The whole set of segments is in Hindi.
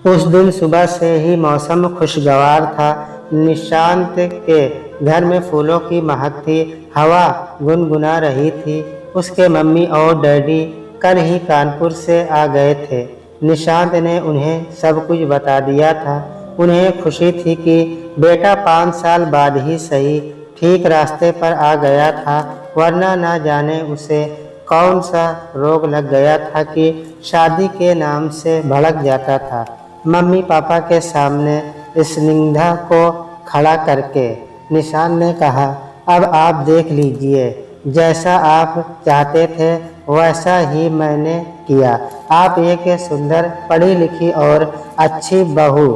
उस दिन सुबह से ही मौसम खुशगवार था। निशांत के घर में फूलों की महक थी, हवा गुनगुना रही थी। उसके मम्मी और डैडी कल ही कानपुर से आ गए थे। निशांत ने उन्हें सब कुछ बता दिया था। उन्हें खुशी थी कि बेटा 5 साल बाद ही सही ठीक रास्ते पर आ गया था, वरना ना जाने उसे कौन सा रोग लग गया था कि शादी के नाम से भड़क जाता था। मम्मी पापा के सामने स्निग्धा को खड़ा करके निशांत ने कहा, अब आप देख लीजिए, जैसा आप चाहते थे वैसा ही मैंने किया। आप एक सुंदर, पढ़ी लिखी और अच्छी बहू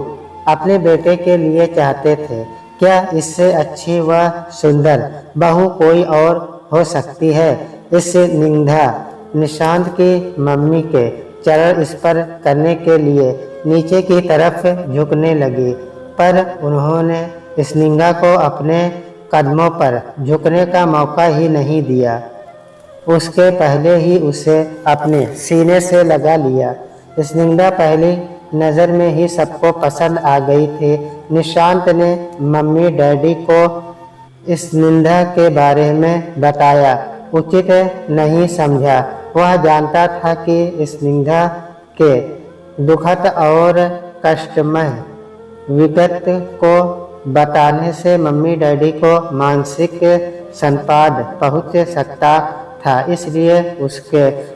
अपने बेटे के लिए चाहते थे। क्या इससे अच्छी व सुंदर बहू कोई और हो सकती है? स्निग्धा निशांत की मम्मी के चरण स्पर्श करने के लिए नीचे की तरफ झुकने लगी, पर उन्होंने स्निग्धा को अपने कदमों पर झुकने का मौका ही नहीं दिया। उसके पहले ही उसे अपने सीने से लगा लिया। स्निग्धा पहली नज़र में ही सबको पसंद आ गई थी। निशांत ने मम्मी डैडी को स्निग्धा के बारे में बताया, उचित नहीं समझा। वह जानता था कि स्निग्धा के दुखद और कष्टमय विगत को बताने से मम्मी डैडी को मानसिक संपाद पहुंच सकता था, इसलिए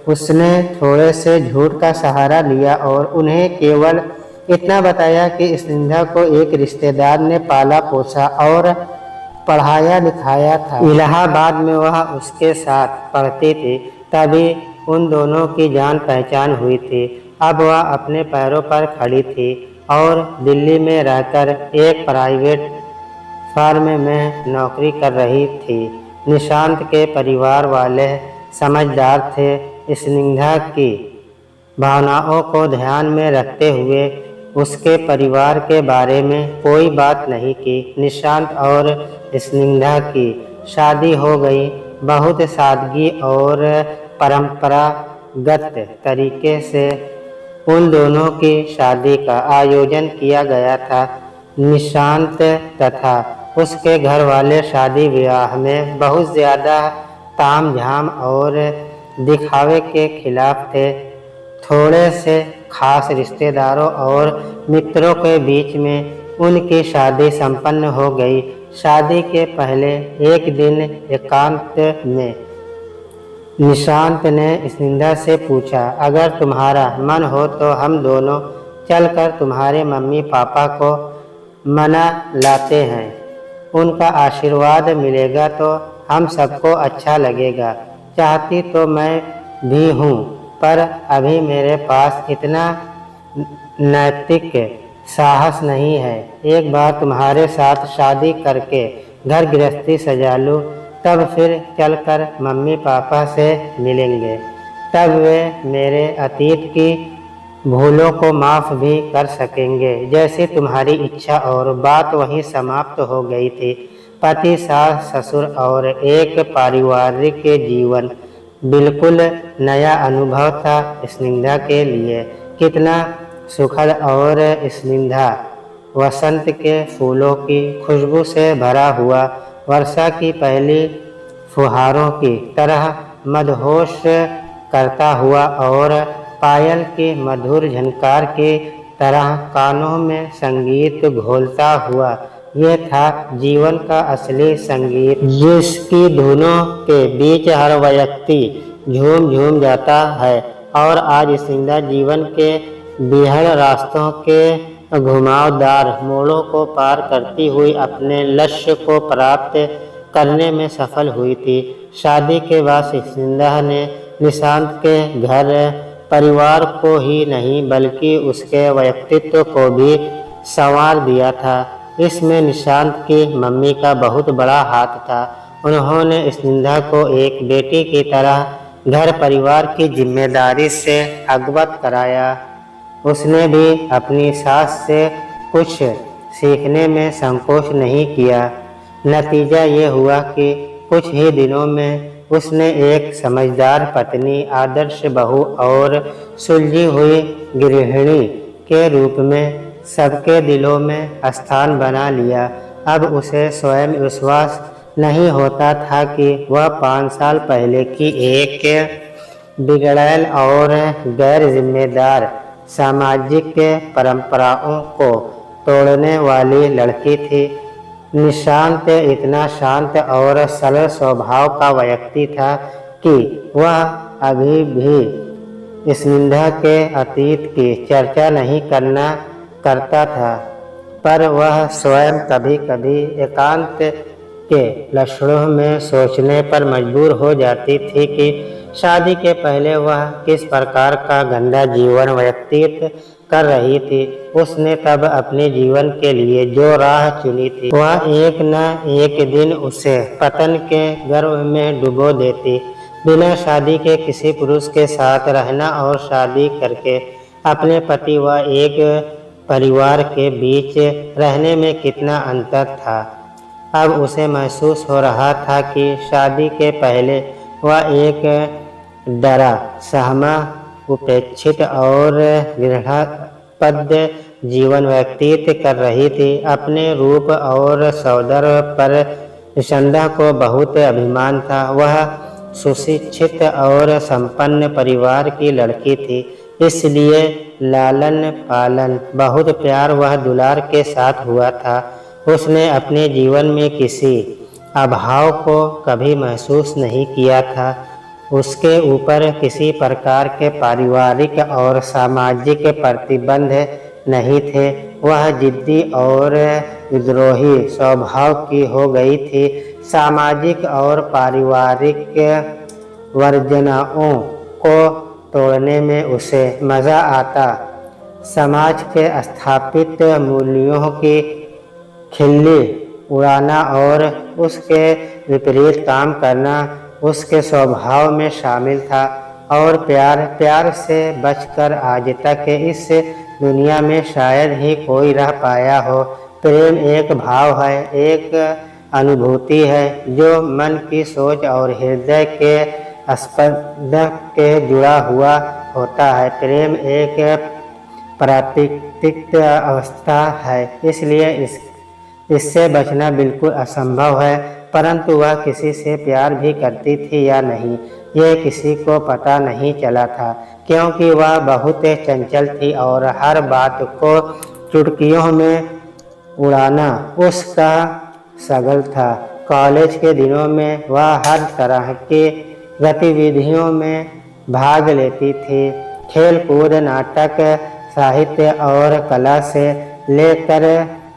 उसने थोड़े से झूठ का सहारा लिया और उन्हें केवल इतना बताया कि स्निग्धा को एक रिश्तेदार ने पाला पोसा और पढ़ाया लिखाया था। इलाहाबाद में वह उसके साथ पढ़ती थी, तभी उन दोनों की जान पहचान हुई थी। अब वह अपने पैरों पर खड़ी थी और दिल्ली में रहकर एक प्राइवेट फर्म में नौकरी कर रही थी। निशांत के परिवार वाले समझदार थे। स्निग्धा की भावनाओं को ध्यान में रखते हुए उसके परिवार के बारे में कोई बात नहीं की। निशांत और स्निग्धा की शादी हो गई। बहुत सादगी और परंपरागत तरीके से उन दोनों की शादी का आयोजन किया गया था। निशांत तथा उसके घर वाले शादी विवाह में बहुत ज़्यादा तामझाम और दिखावे के खिलाफ थे। थोड़े से खास रिश्तेदारों और मित्रों के बीच में उनकी शादी संपन्न हो गई। शादी के पहले एक दिन एकांत में निशांत ने स्निग्धा से पूछा, अगर तुम्हारा मन हो तो हम दोनों चलकर तुम्हारे मम्मी पापा को मना लाते हैं। उनका आशीर्वाद मिलेगा तो हम सबको अच्छा लगेगा। चाहती तो मैं भी हूँ, पर अभी मेरे पास इतना नैतिक साहस नहीं है। एक बार तुम्हारे साथ शादी करके घर गृहस्थी सजा लूँ, तब फिर चलकर मम्मी पापा से मिलेंगे। तब वे मेरे अतीत की भूलों को माफ़ भी कर सकेंगे। जैसे तुम्हारी इच्छा। और बात वहीं समाप्त हो गई थी। पति, सास, ससुर और एक पारिवारिक जीवन बिल्कुल नया अनुभव था स्निग्धा के लिए। कितना सुखद। और स्निग्धा वसंत के फूलों की खुशबू से भरा हुआ वर्षा की पहली फुहारों की तरह मदहोश करता हुआ और पायल के मधुर झनकार की तरह कानों में संगीत घोलता हुआ, ये था जीवन का असली संगीत, जिसकी धुनों के बीच हर व्यक्ति झूम झूम जाता है। और आज स्निग्धा जीवन के बिहड़ रास्तों के घुमावदार मोड़ों को पार करती हुई अपने लक्ष्य को प्राप्त करने में सफल हुई थी। शादी के बाद स्निग्धा ने निशांत के घर परिवार को ही नहीं बल्कि उसके व्यक्तित्व को भी संवार दिया था। इसमें निशांत की मम्मी का बहुत बड़ा हाथ था। उन्होंने स्निग्धा को एक बेटी की तरह घर परिवार की जिम्मेदारी से अवगत कराया। उसने भी अपनी सास से कुछ सीखने में संकोच नहीं किया। नतीजा ये हुआ कि कुछ ही दिनों में उसने एक समझदार पत्नी, आदर्श बहू और सुलझी हुई गृहिणी के रूप में सबके दिलों में स्थान बना लिया। अब उसे स्वयं विश्वास नहीं होता था कि वह 5 साल पहले की एक बिगड़ैल और गैर जिम्मेदार सामाजिक परंपराओं को तोड़ने वाली लड़की थी। निशांत इतना शांत और सरल स्वभाव का व्यक्ति था कि वह अभी भी स्निग्धा के अतीत की चर्चा नहीं करता था, पर वह स्वयं कभी कभी एकांत के लक्षणों में सोचने पर मजबूर हो जाती थी कि शादी के पहले वह किस प्रकार का गंदा जीवन व्यतीत कर रही थी। उसने तब अपने जीवन के लिए जो राह चुनी थी वह एक न एक दिन उसे पतन के गर्भ में डुबो देती। बिना शादी के किसी पुरुष के साथ रहना और शादी करके अपने पति व एक परिवार के बीच रहने में कितना अंतर था। अब उसे महसूस हो रहा था कि शादी के पहले वह एक डरा सहमा, उपेक्षित और घृणास्पद जीवन व्यतीत कर रही थी। अपने रूप और सौंदर्य पर निसंदेह को बहुत अभिमान था। वह सुशिक्षित और संपन्न परिवार की लड़की थी, इसलिए लालन पालन, बहुत प्यार व दुलार के साथ हुआ था। उसने अपने जीवन में किसी अभाव को कभी महसूस नहीं किया था। उसके ऊपर किसी प्रकार के पारिवारिक और सामाजिक प्रतिबंध नहीं थे। वह जिद्दी और विद्रोही स्वभाव की हो गई थी। सामाजिक और पारिवारिक वर्जनाओं को तोड़ने में उसे मज़ा आता। समाज के स्थापित मूल्यों की खिल्ली उड़ाना और उसके विपरीत काम करना उसके स्वभाव में शामिल था। और प्यार से बचकर आज तक इस दुनिया में शायद ही कोई रह पाया हो। प्रेम एक भाव है, एक अनुभूति है जो मन की सोच और हृदय के स्पंदन के जुड़ा हुआ होता है। प्रेम एक प्राकृतिक अवस्था है, इसलिए इससे बचना बिल्कुल असंभव है। परंतु वह किसी से प्यार भी करती थी या नहीं, यह किसी को पता नहीं चला था, क्योंकि वह बहुत चंचल थी और हर बात को चुटकियों में उड़ाना उसका शगल था। कॉलेज के दिनों में वह हर तरह की गतिविधियों में भाग लेती थी। खेल कूद, नाटक, साहित्य और कला से लेकर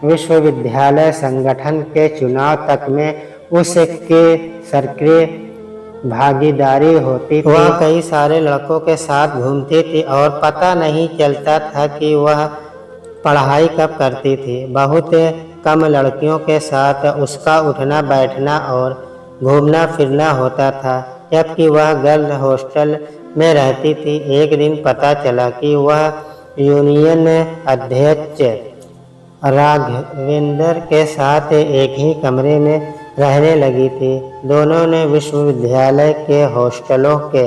विश्वविद्यालय संगठन के चुनाव तक में उसके सक्रिय भागीदारी होती थी। वह कई सारे लड़कों के साथ घूमती थी और पता नहीं चलता था कि वह पढ़ाई कब करती थी। बहुत कम लड़कियों के साथ उसका उठना बैठना और घूमना फिरना होता था, जबकि वह गर्ल्स हॉस्टल में रहती थी। एक दिन पता चला कि वह यूनियन अध्यक्ष राघवेंद्र के साथ एक ही कमरे में रहने लगी थी। दोनों ने विश्वविद्यालय के हॉस्टलों के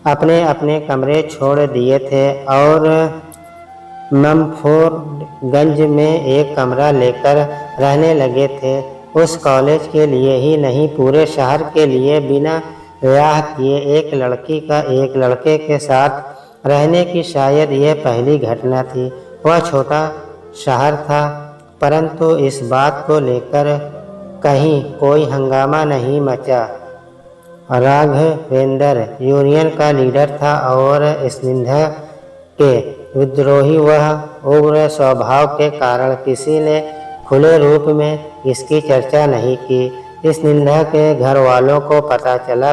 अपने अपने कमरे छोड़ दिए थे और ममफोर्डगंज में एक कमरा लेकर रहने लगे थे। उस कॉलेज के लिए ही नहीं, पूरे शहर के लिए बिना ब्याह किए एक लड़की का एक लड़के के साथ रहने की शायद यह पहली घटना थी। वह छोटा शहर था, परंतु इस बात को लेकर कहीं कोई हंगामा नहीं मचा। राघवेंद्र यूनियन का लीडर था और स्निग्धा के विद्रोही वह उग्र स्वभाव के कारण किसी ने खुले रूप में इसकी चर्चा नहीं की। स्निग्धा के घर वालों को पता चला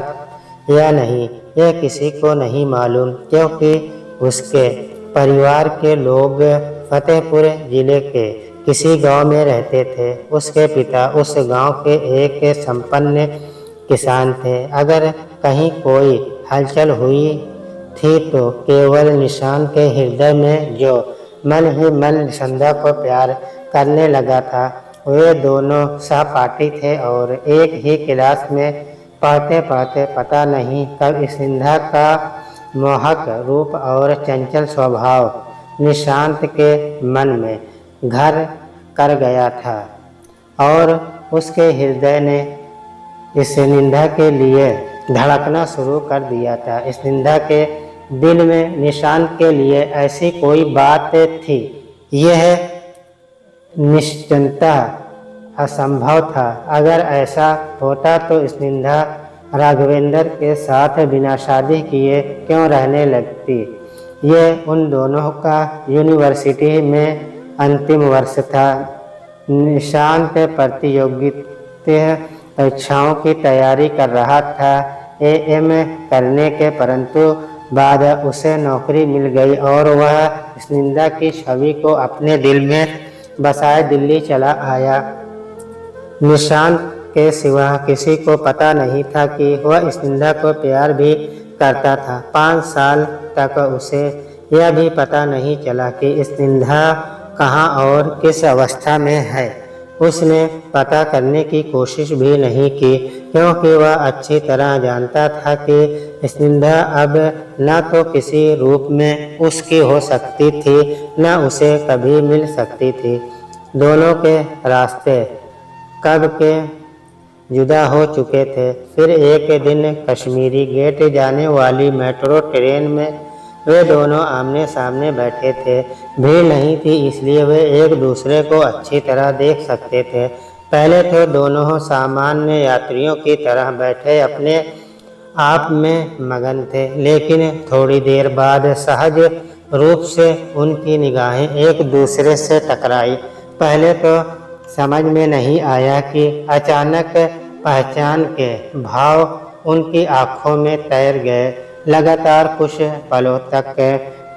या नहीं, यह किसी को नहीं मालूम, क्योंकि उसके परिवार के लोग फतेहपुर जिले के किसी गांव में रहते थे। उसके पिता उस गांव के एक संपन्न किसान थे। अगर कहीं कोई हलचल हुई थी तो केवल निशान के हृदय में, जो मन ही मन संध्या को प्यार करने लगा था। वे दोनों सहपाठी थे और एक ही क्लास में पढ़ते पढ़ते पता नहीं कब संध्या का मोहक रूप और चंचल स्वभाव निशांत के मन में घर कर गया था और उसके हृदय ने इस निंदा के लिए धड़कना शुरू कर दिया था। इस निंदा के दिल में निशांत के लिए ऐसी कोई बात थी, यह निश्चिंतः असंभव था। अगर ऐसा होता तो इस निंदा राघवेंद्र के साथ बिना शादी किए क्यों रहने लगती। ये उन दोनों का यूनिवर्सिटी में अंतिम वर्ष था। निशांत प्रतियोगिता परीक्षाओं की तैयारी कर रहा था, AM करने के, परंतु बाद उसे नौकरी मिल गई और वह इस निंदा की छवि को अपने दिल में बसाए दिल्ली चला आया। निशांत के सिवा किसी को पता नहीं था कि वह इस निंदा को प्यार भी करता था। 5 साल तक उसे यह भी पता नहीं चला कि इस निंदा कहाँ और किस अवस्था में है। उसने पता करने की कोशिश भी नहीं की, क्योंकि वह अच्छी तरह जानता था कि स्निग्धा अब न तो किसी रूप में उसकी हो सकती थी, न उसे कभी मिल सकती थी। दोनों के रास्ते कब के जुदा हो चुके थे। फिर एक दिन कश्मीरी गेट जाने वाली मेट्रो ट्रेन में वे दोनों आमने सामने बैठे थे। भीड़ नहीं थी, इसलिए वे एक दूसरे को अच्छी तरह देख सकते थे। पहले तो दोनों सामान्य यात्रियों की तरह बैठे अपने आप में मगन थे, लेकिन थोड़ी देर बाद सहज रूप से उनकी निगाहें एक दूसरे से टकराई। पहले तो समझ में नहीं आया कि अचानक पहचान के भाव उनकी आंखों में तैर गए। लगातार कुछ पलों तक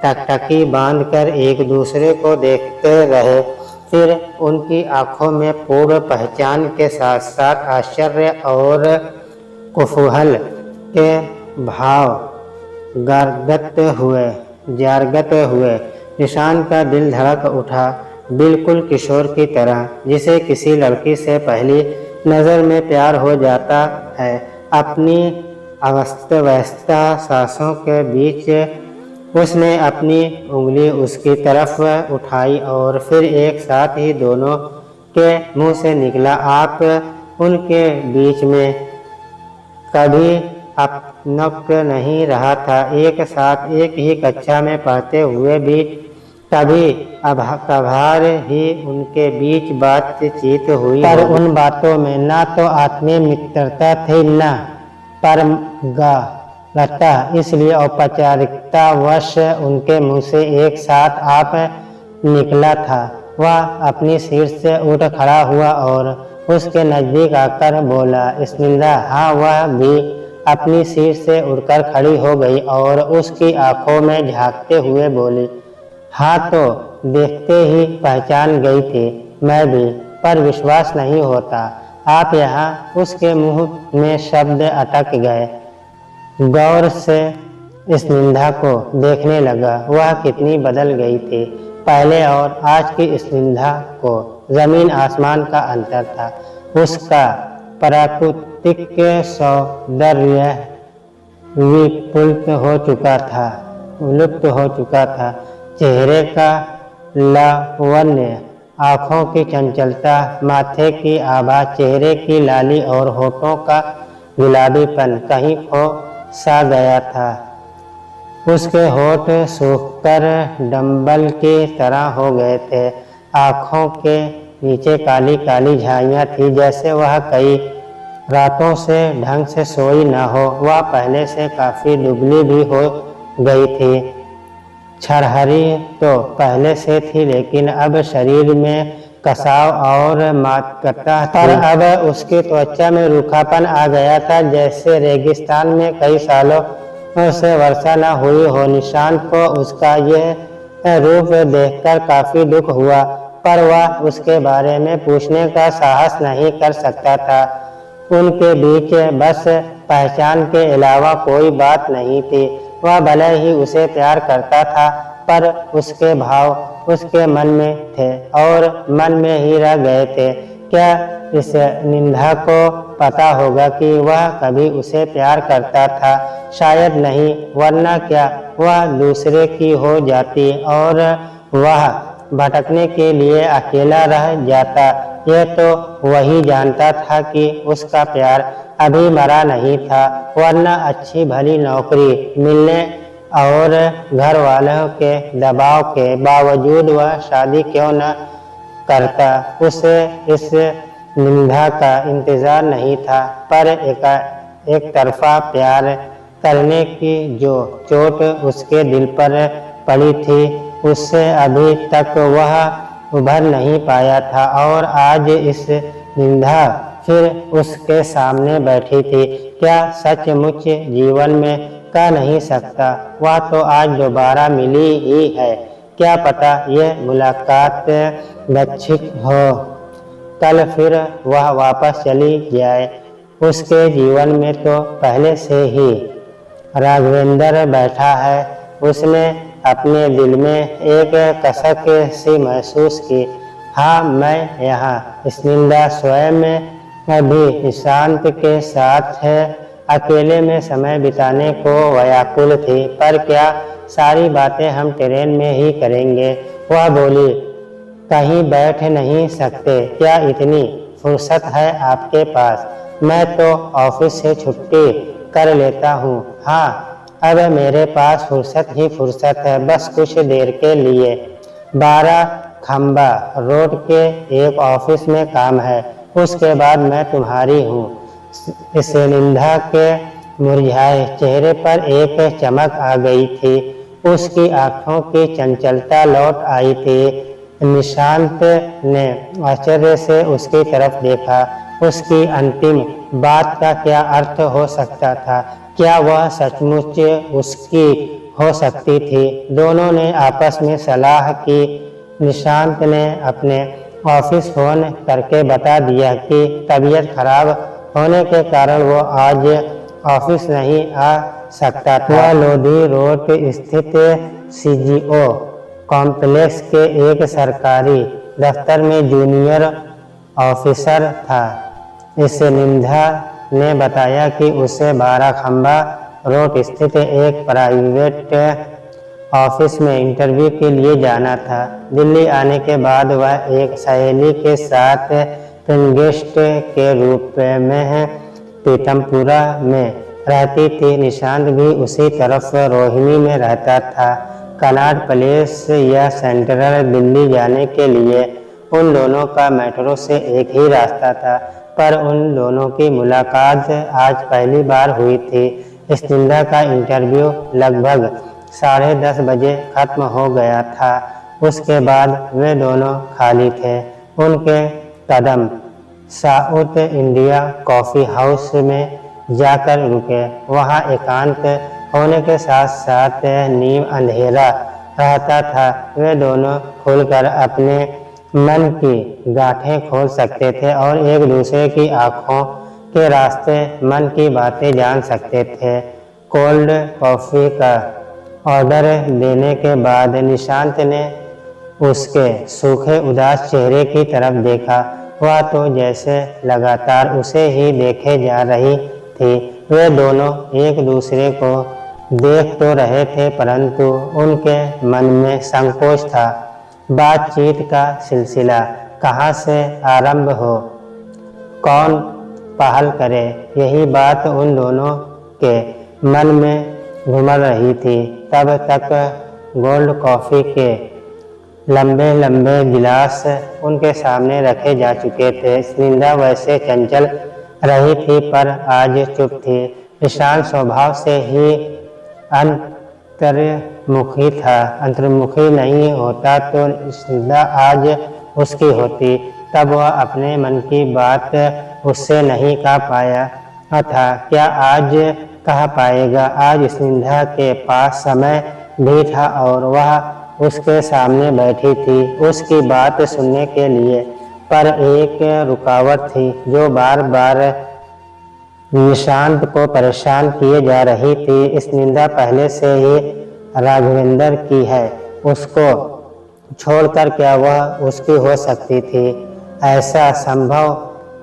टकटकी बांधकर एक दूसरे को देखते रहे। फिर उनकी आंखों में पूर्ण पहचान के साथ साथ आश्चर्य और कुतूहल के भाव जागृत हुए। निशांत का दिल धड़क उठा, बिल्कुल किशोर की तरह, जिसे किसी लड़की से पहली नज़र में प्यार हो जाता है। अपनी अस्त-व्यस्त सांसों के बीच उसने अपनी उंगली उसकी तरफ उठाई और फिर एक साथ ही दोनों के मुंह से निकला, आप उनके बीच में कभी अपनक नहीं रहा था। एक साथ एक ही कक्षा में पढ़ते हुए भी कभी कभार ही उनके बीच बातचीत हुई, पर उन बातों में न तो आत्मीय मित्रता थी न परमगलता। इसलिए औपचारिकतावश उनके मुंह से एक साथ आप निकला था। वह अपनी सीट से उठ खड़ा हुआ और उसके नजदीक आकर बोला, स्निग्धा। हाँ, वह भी अपनी सीट से उठकर खड़ी हो गई और उसकी आंखों में झांकते हुए बोली, हाँ तो देखते ही पहचान गई थी मैं भी, पर विश्वास नहीं होता आप यहाँ। उसके मुंह में शब्द अटक गए। गौर से स्निग्धा को देखने लगा। वह कितनी बदल गई थी। पहले और आज की स्निग्धा को जमीन आसमान का अंतर था। उसका प्राकृतिक सौंदर्य विलुप्त हो चुका था। चेहरे का लावण्य, आँखों की चंचलता, माथे की आभा, चेहरे की लाली और होठों का गुलाबीपन कहीं खो सा गया था। उसके होठ सूखकर डंबल की तरह हो गए थे। आँखों के नीचे काली काली झाइयाँ थी, जैसे वह कई रातों से ढंग से सोई न हो। वह पहले से काफ़ी दुबली भी हो गई थी। छरहरी तो पहले से थी, लेकिन अब शरीर में कसाव और मातकता थी। पर अब उसकी त्वचा में रूखापन आ गया था, जैसे रेगिस्तान में कई सालों से वर्षा न हुई हो। निशांत को उसका यह रूप देखकर काफी दुख हुआ, पर वह उसके बारे में पूछने का साहस नहीं कर सकता था। उनके बीच बस पहचान के अलावा कोई बात नहीं थी। वह भले ही उसे प्यार करता था, पर उसके भाव उसके मन में थे और मन में ही रह गए थे। क्या इस निंदा को पता होगा कि वह कभी उसे प्यार करता था? शायद नहीं, वरना क्या वह दूसरे की हो जाती और वह भटकने के लिए अकेला रह जाता। यह तो वही जानता था कि उसका प्यार अभी मरा नहीं था, वरना अच्छी भली नौकरी मिलने और घर वालों के दबाव के बावजूद वह शादी क्यों न करता। उसे इस निंदा का इंतजार नहीं था, पर एक तरफा प्यार करने की जो चोट उसके दिल पर पड़ी थी, उससे अभी तक वह उभर नहीं पाया था। और आज इस निंदा फिर उसके सामने बैठी थी। क्या सचमुच जीवन में कह नहीं सकता, वह तो आज दोबारा मिली ही है। क्या पता यह मुलाकात लक्षित हो, कल फिर वह वापस चली जाए। उसके जीवन में तो पहले से ही राघवेंद्र बैठा है। उसने अपने दिल में एक कसक सी महसूस की। हाँ, मैं यहाँ। स्निग्धा स्वयं अभी निशांत के साथ अकेले में समय बिताने को व्याकुल थी। पर क्या सारी बातें हम ट्रेन में ही करेंगे? वह बोली। कहीं बैठ नहीं सकते क्या? इतनी फुर्सत है आपके पास? मैं तो ऑफिस से छुट्टी कर लेता हूँ। हाँ, अब मेरे पास फुर्सत ही फुर्सत है, बस कुछ देर के लिए। 12 खंबा रोड के एक ऑफिस में काम है, उसके बाद मैं तुम्हारी हूँ। स्निग्धा के मुरझाए चेहरे पर एक चमक आ गई थी। उसकी आंखों की चंचलता लौट आई थी। निशांत ने आश्चर्य से उसकी तरफ देखा। उसकी अंतिम बात का क्या अर्थ हो सकता था? क्या वह सचमुच उसकी हो सकती थी? दोनों ने आपस में सलाह की। निशांत ने अपने ऑफिस फोन करके बता दिया कि तबीयत खराब होने के कारण वो आज ऑफिस नहीं आ सकता था। वह लोधी रोड स्थित सीजीओ कॉम्प्लेक्स के एक सरकारी दफ्तर में जूनियर ऑफिसर था। स्निग्धा ने बताया कि उसे 12 खंबा रोड स्थित एक प्राइवेट ऑफिस में इंटरव्यू के लिए जाना था। दिल्ली आने के बाद वह एक सहेली के साथ गेस्ट के रूप में पीतमपुरा में रहती थी। निशांत भी उसी तरफ रोहिणी में रहता था। कनॉट प्लेस या सेंट्रल दिल्ली जाने के लिए उन दोनों का मेट्रो से एक ही रास्ता था, पर उन दोनों की मुलाकात आज पहली बार हुई थी। स्निग्धा का इंटरव्यू लगभग 10:30 बजे खत्म हो गया था। उसके बाद वे दोनों खाली थे। उनके कदम साउथ इंडिया कॉफ़ी हाउस में जाकर रुके। वहाँ एकांत होने के साथ साथ नीम अंधेरा रहता था। वे दोनों खुलकर अपने मन की गांठें खोल सकते थे और एक दूसरे की आंखों के रास्ते मन की बातें जान सकते थे। कोल्ड कॉफ़ी का ऑर्डर देने के बाद निशांत ने उसके सूखे उदास चेहरे की तरफ देखा। वह तो जैसे लगातार उसे ही देखे जा रही थी। वे दोनों एक दूसरे को देख तो रहे थे, परंतु उनके मन में संकोच था। बातचीत का सिलसिला कहाँ से आरंभ हो, कौन पहल करे, यही बात उन दोनों के मन में घूम रही थी। तब तक कोल्ड कॉफ़ी के लंबे लंबे गिलास उनके सामने रखे जा चुके थे। स्निग्धा वैसे चंचल रही थी, पर आज चुप थी। निशांत स्वभाव से ही अंतर्मुखी था। अंतर्मुखी नहीं होता तो स्निग्धा आज उसकी होती। तब वह अपने मन की बात उससे नहीं कह पाया था। क्या आज कह पाएगा? आज स्निग्धा के पास समय भी था और वह उसके सामने बैठी थी उसकी बात सुनने के लिए। पर एक रुकावट थी जो बार बार निशांत को परेशान किए जा रही थी। स्निग्धा पहले से ही राघवेंद्र की है, उसको छोड़कर क्या वह उसकी हो सकती थी? ऐसा संभव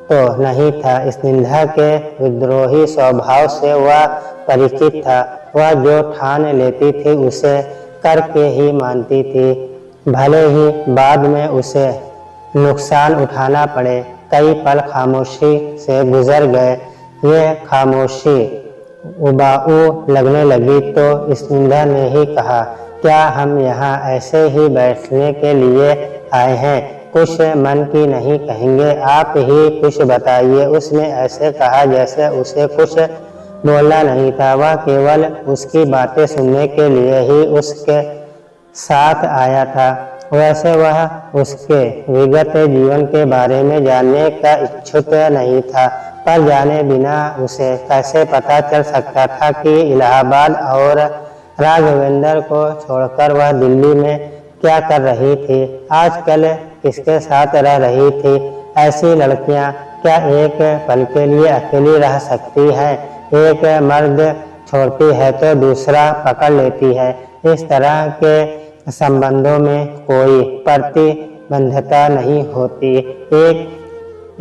तो नहीं था। स्निग्धा के विद्रोही स्वभाव से वह परिचित था। वह जो ठान लेती थी उसे करके ही मानती थी। भले ही बाद में उसे नुकसान उठाना पड़े। कई पल खामोशी से गुजर गए। ये खामोशी उबाऊ लगने लगी तो स्निग्धा ने ही कहा, क्या हम यहाँ ऐसे ही बैठने के लिए आए हैं? कुछ मन की नहीं कहेंगे? आप ही कुछ बताइए। उसने ऐसे कहा जैसे उसे कुछ बोलना नहीं था। वह केवल उसकी बातें सुनने के लिए ही उसके साथ आया था। वैसे वह उसके विगत जीवन के बारे में जानने का इच्छुक नहीं था, पर जाने बिना उसे कैसे पता चल सकता था कि इलाहाबाद और राघवेंद्र को छोड़कर वह दिल्ली में क्या कर रही थी, आजकल किसके साथ रह रही थी। ऐसी लड़कियां क्या एक पल के लिए अकेली रह सकती है? एक मर्द छोड़ती है तो दूसरा पकड़ लेती है। इस तरह के संबंधों में कोई प्रतिबद्धता नहीं होती।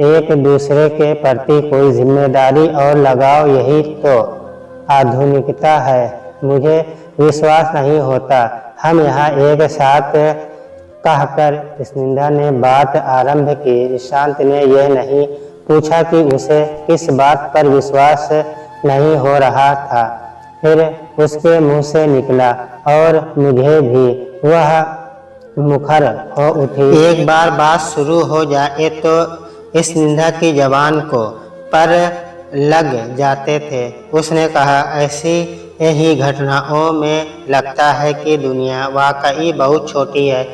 एक दूसरे के प्रति कोई जिम्मेदारी और लगाव, यही तो आधुनिकता है। मुझे विश्वास नहीं होता हम यहाँ एक साथ, कहकर स्निग्धा ने बात आरंभ की। निशांत ने यह नहीं पूछा कि उसे किस बात पर विश्वास नहीं हो रहा था। फिर उसके मुंह से निकला, और मुझे भी। वह मुखर हो उठी। एक बार बात शुरू हो जाए तो स्निग्धा की जबान को पर लग जाते थे। उसने कहा, ऐसी ही घटनाओं में लगता है कि दुनिया वाकई बहुत छोटी है।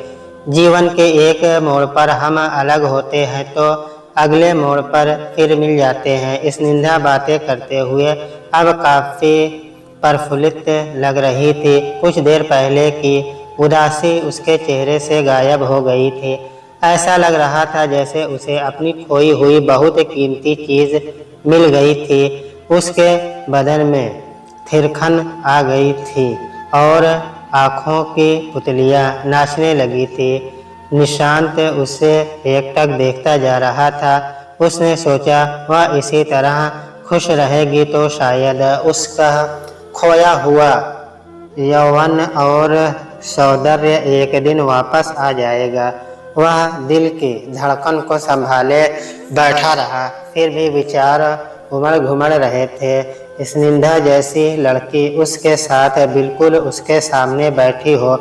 जीवन के एक मोड़ पर हम अलग होते हैं तो अगले मोड़ पर फिर मिल जाते हैं। स्निग्धा बातें करते हुए अब काफी प्रफुल्लित लग रही थी। कुछ देर पहले की उदासी उसके चेहरे से गायब हो गई थी। ऐसा लग रहा था जैसे उसे अपनी खोई हुई बहुत कीमती चीज मिल गई थी। उसके बदन में थिरकन आ गई थी और आँखों की पुतलियां नाचने लगी थी। निशांत उसे एकटक देखता जा रहा था। उसने सोचा, वह इसी तरह खुश रहेगी तो शायद उसका खोया हुआ यौवन और सौंदर्य एक दिन वापस आ जाएगा। वह दिल की धड़कन को संभाले बैठा रहा। फिर भी विचार उमड़ घुमड़ रहे थे। स्निग्धा जैसी लड़की उसके साथ बिल्कुल उसके सामने बैठी हो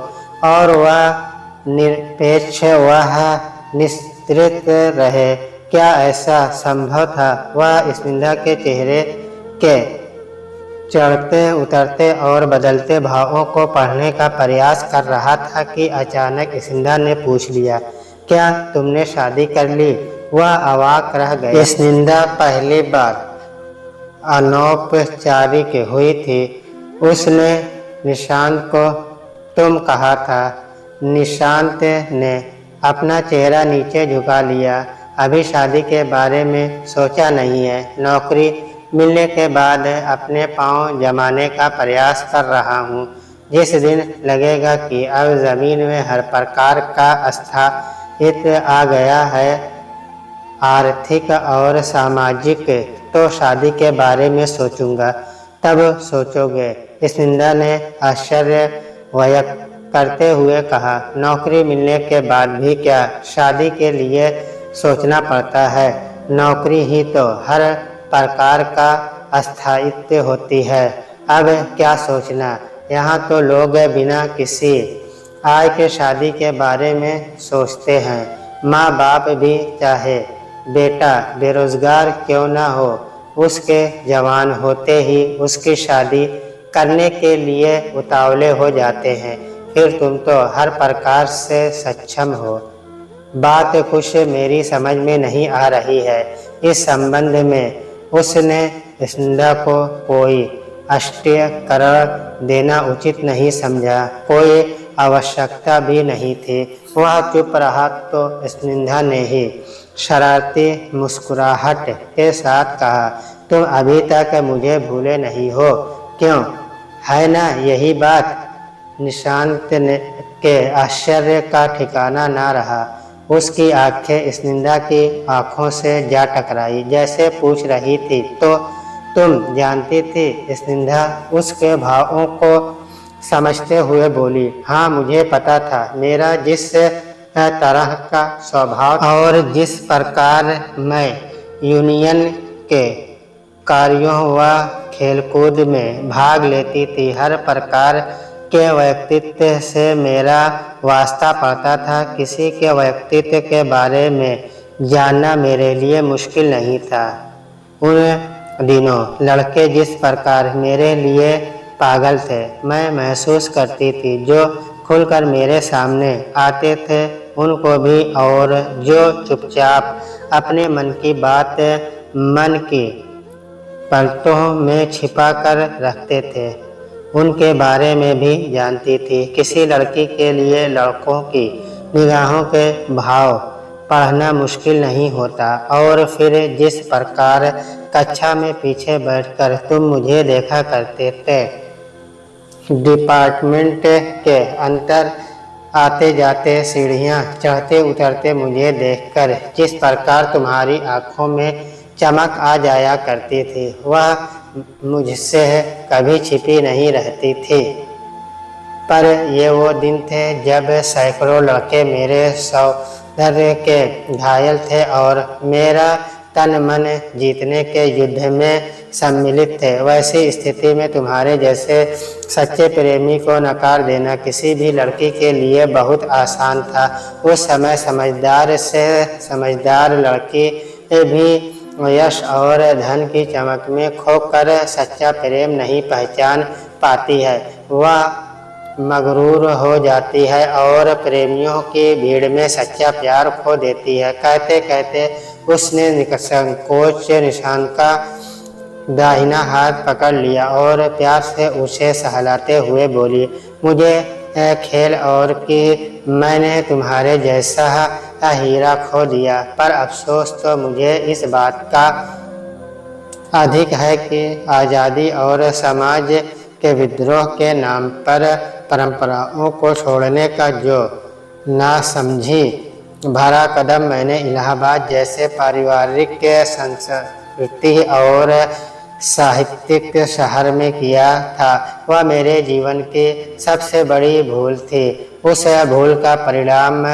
और वह निरपेक्ष, वह निस्तृत रहे। क्या ऐसा संभव था? वह स्निग्धा के चेहरे के चढ़ते उतरते और बदलते भावों को पढ़ने का प्रयास कर रहा था कि अचानक स्निग्धा ने पूछ लिया, क्या तुमने शादी कर ली? वह अवाक रह गया। स्निग्धा पहली बार अनौपचारिक हुई थी। उसने निशांत को तुम कहा था। निशांत ने अपना चेहरा नीचे झुका लिया। अभी शादी के बारे में सोचा नहीं है। नौकरी मिलने के बाद अपने पांव जमाने का प्रयास कर रहा हूँ। जिस दिन लगेगा कि अब जमीन में हर प्रकार का स्थायित्व आ गया है, आर्थिक और सामाजिक, तो शादी के बारे में सोचूंगा। तब सोचोगे? स्निग्धा ने आश्चर्य व्यक्त करते हुए कहा, नौकरी मिलने के बाद भी क्या शादी के लिए सोचना पड़ता है? नौकरी ही तो हर प्रकार का स्थायित्व होती है। अब क्या सोचना? यहाँ तो लोग बिना किसी आय के शादी के बारे में सोचते हैं। माँ बाप भी चाहे बेटा बेरोजगार क्यों ना हो, उसके जवान होते ही उसकी शादी करने के लिए उतावले हो जाते हैं। फिर तुम तो हर प्रकार से सक्षम हो। बात कुछ मेरी समझ में नहीं आ रही है। इस संबंध में उसने स्निग्धा को कोई स्पष्टीकरण देना उचित नहीं समझा। कोई आवश्यकता भी नहीं थी। वह चुप रहा तो स्निग्धा ने ही शरारती मुस्कुराहट के साथ कहा, तुम अभी तक मुझे भूले नहीं हो, क्यों? है ना यही बात? निशांत के आश्चर्य का ठिकाना ना रहा। उसकी आंखें स्निग्धा की आंखों से जा टकराई, जैसे पूछ रही थी, तो तुम जानती थी? स्निग्धा उसके भावों को समझते हुए बोली, हाँ मुझे पता था। मेरा जिस तरह का स्वभाव और जिस प्रकार मैं यूनियन के कार्यों व खेलकूद में भाग लेती थी, हर प्रकार के व्यक्तित्व से मेरा वास्ता पड़ता था। किसी के व्यक्तित्व के बारे में जानना मेरे लिए मुश्किल नहीं था। उन दिनों लड़के जिस प्रकार मेरे लिए पागल थे, मैं महसूस करती थी। जो खुलकर मेरे सामने आते थे उनको भी, और जो चुपचाप अपने मन की बात मन की पलकों में छिपा कर रखते थे, उनके बारे में भी जानती थी। किसी लड़की के लिए लड़कों की निगाहों के भाव पढ़ना मुश्किल नहीं होता। और फिर जिस प्रकार कक्षा में पीछे बैठकर तुम मुझे देखा करते थे, डिपार्टमेंट के अंदर आते जाते, सीढ़ियाँ चढ़ते उतरते मुझे देखकर जिस प्रकार तुम्हारी आंखों में चमक आ जाया करती थी, वह मुझसे कभी छिपी नहीं रहती थी। पर ये वो दिन थे जब सैकड़ों लड़के मेरे सौंदर्य के घायल थे और मेरा तन मन जीतने के युद्ध में सम्मिलित थे। वैसी स्थिति में तुम्हारे जैसे सच्चे प्रेमी को नकार देना किसी भी लड़की के लिए बहुत आसान था। उस समय समझदार से समझदार लड़की भी यश और धन की चमक में खोकर सच्चा प्रेम नहीं पहचान पाती है। वह मगरूर हो जाती है और प्रेमियों की भीड़ में सच्चा प्यार खो देती है। कहते कहते उसने निसंकोच निशान का दाहिना हाथ पकड़ लिया और प्यार से उसे सहलाते हुए बोली, मुझे खेल और कि मैंने तुम्हारे जैसा हीरा खो दिया, पर अफसोस तो मुझे इस बात का अधिक है कि आज़ादी और समाज के विद्रोह के नाम पर परंपराओं को छोड़ने का जो नासमझी भरा कदम मैंने इलाहाबाद जैसे पारिवारिक संस्कृति और साहित्यिक शहर में किया था, वह मेरे जीवन की सबसे बड़ी भूल थी। उस भूल का परिणाम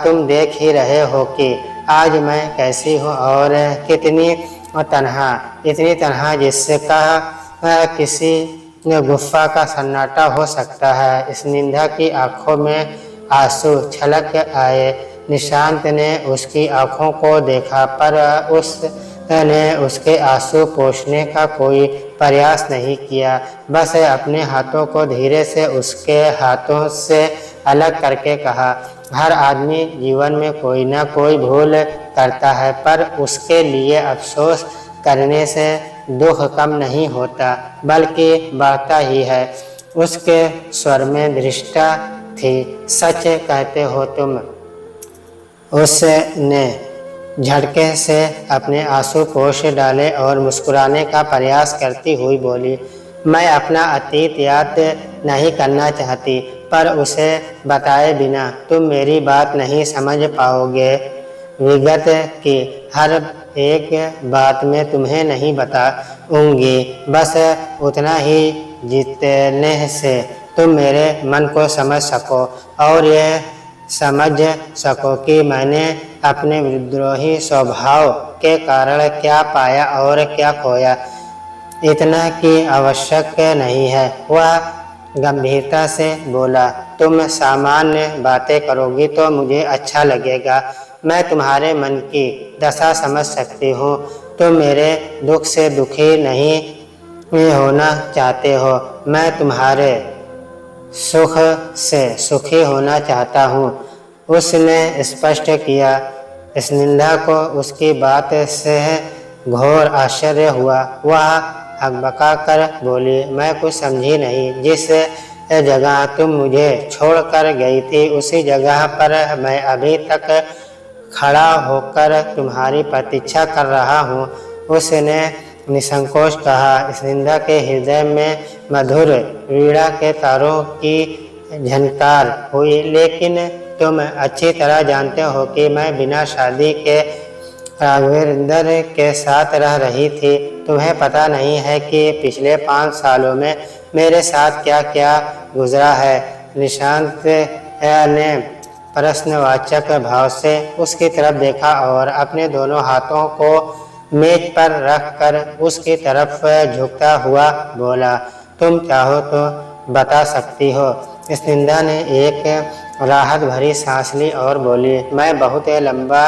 तुम देख ही रहे हो कि आज मैं कैसी हूँ और कितनी तन्हा, इतनी तन्हा जिसका किसी गुफा का सन्नाटा हो सकता है। इस निंदा की आंखों में आंसू छलक आए। निशांत ने उसकी आंखों को देखा, पर उसने उसके आंसू पोंछने का कोई प्रयास नहीं किया। बस अपने हाथों को धीरे से उसके हाथों से अलग करके कहा, हर आदमी जीवन में कोई ना कोई भूल करता है, पर उसके लिए अफसोस करने से दुख कम नहीं होता बल्कि बढ़ता ही है। उसके स्वर में दृढ़ता थी। सच कहते हो तुम? उसने झटके से अपने आंसू पोंछ डाले और मुस्कुराने का प्रयास करती हुई बोली, मैं अपना अतीत याद नहीं करना चाहती, पर उसे बताए बिना तुम मेरी बात नहीं समझ पाओगे। विगत की हर एक बात मैं तुम्हें नहीं बताऊंगी, बस उतना ही जितने से तुम मेरे मन को समझ सको और यह समझ सको कि मैंने अपने विद्रोही स्वभाव के कारण क्या पाया और क्या खोया। इतना कि आवश्यक नहीं है। वह गंभीरता से बोला, तुम सामान्य बातें करोगी तो मुझे अच्छा लगेगा। मैं तुम्हारे मन की दशा समझ सकती हूँ। तुम मेरे दुख से दुखी नहीं होना चाहते हो, मैं तुम्हारे सुख से सुखी होना चाहता हूँ। उसने स्पष्ट किया। इस निंदा को उसकी बात से घोर आश्चर्य हुआ। वह हकबका कर बोली, मैं कुछ समझी नहीं। जिस जगह तुम मुझे छोड़कर गई थी उसी जगह पर मैं अभी तक खड़ा होकर तुम्हारी प्रतीक्षा कर रहा हूँ। उसने निसंकोच कहा। इस निंदा के हृदय में मधुर वीणा के तारों की झनकार हुई। लेकिन तुम अच्छी तरह जानते हो कि मैं बिना शादी के राघवेंद्र के साथ रह रही थी। तुम्हें पता नहीं है कि पिछले 5 सालों में मेरे साथ क्या क्या गुजरा है। निशांत ने प्रश्नवाचक भाव से उसकी तरफ देखा और अपने दोनों हाथों को मेज पर रखकर उसकी तरफ झुकता हुआ बोला, तुम चाहो तो बता सकती हो। स्निग्धा ने एक राहत भरी सांस ली और बोली, मैं बहुत लंबा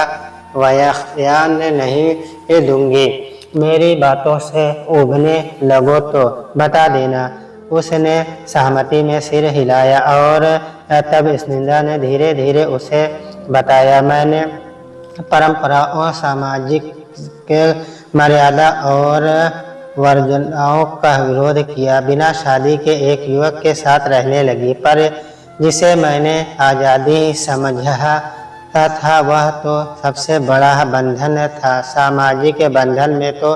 बयान नहीं दूंगी। मेरी बातों से उभने लगो तो बता देना। उसने सहमति में सिर हिलाया और तब स्निग्धा ने धीरे धीरे उसे बताया, मैंने परंपराओं, सामाजिक के मर्यादा और वर्जनाओं का विरोध किया। बिना शादी के एक युवक के साथ रहने लगी, पर जिसे मैंने आज़ादी समझा था वह तो सबसे बड़ा बंधन था। सामाजिक बंधन में तो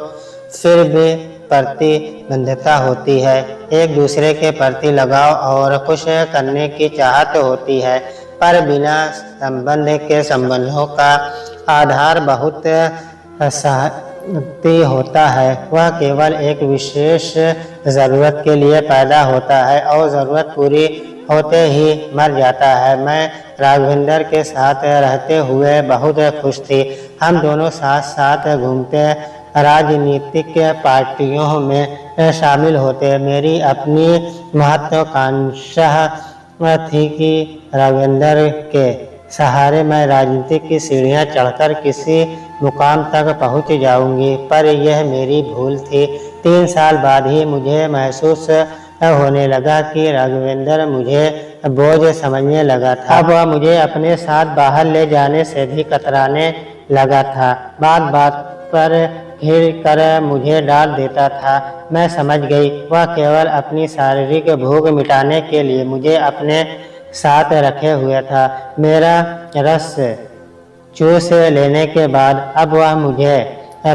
फिर भी प्रतिबद्धता होती है, एक दूसरे के प्रति लगाव और खुश करने की चाहत होती है, पर बिना संबंध के संबंधों का आधार बहुत सहती होता है। वह केवल एक विशेष ज़रूरत के लिए पैदा होता है और ज़रूरत पूरी होते ही मर जाता है। मैं राघवेंद्र के साथ रहते हुए बहुत खुश थी। हम दोनों साथ साथ घूमते, राजनीतिक पार्टियों में शामिल होते। मेरी अपनी महत्वाकांक्षा थी कि राघवेंद्र के सहारे मैं राजनीति की सीढ़ियां चढ़कर किसी मुकाम तक पहुंच जाऊंगी, पर यह मेरी भूल थी। 3 साल बाद ही मुझे महसूस होने लगा कि राघवेंद्र मुझे बोझ समझने लगा था। अब वह मुझे अपने साथ बाहर ले जाने से भी कतराने लगा था। बात बात पर घिर कर मुझे डांट देता था। मैं समझ गई वह केवल अपनी शारीरिक भूख मिटाने के लिए मुझे अपने साथ रखे हुए था। मेरा रस चूस लेने के बाद अब वह मुझे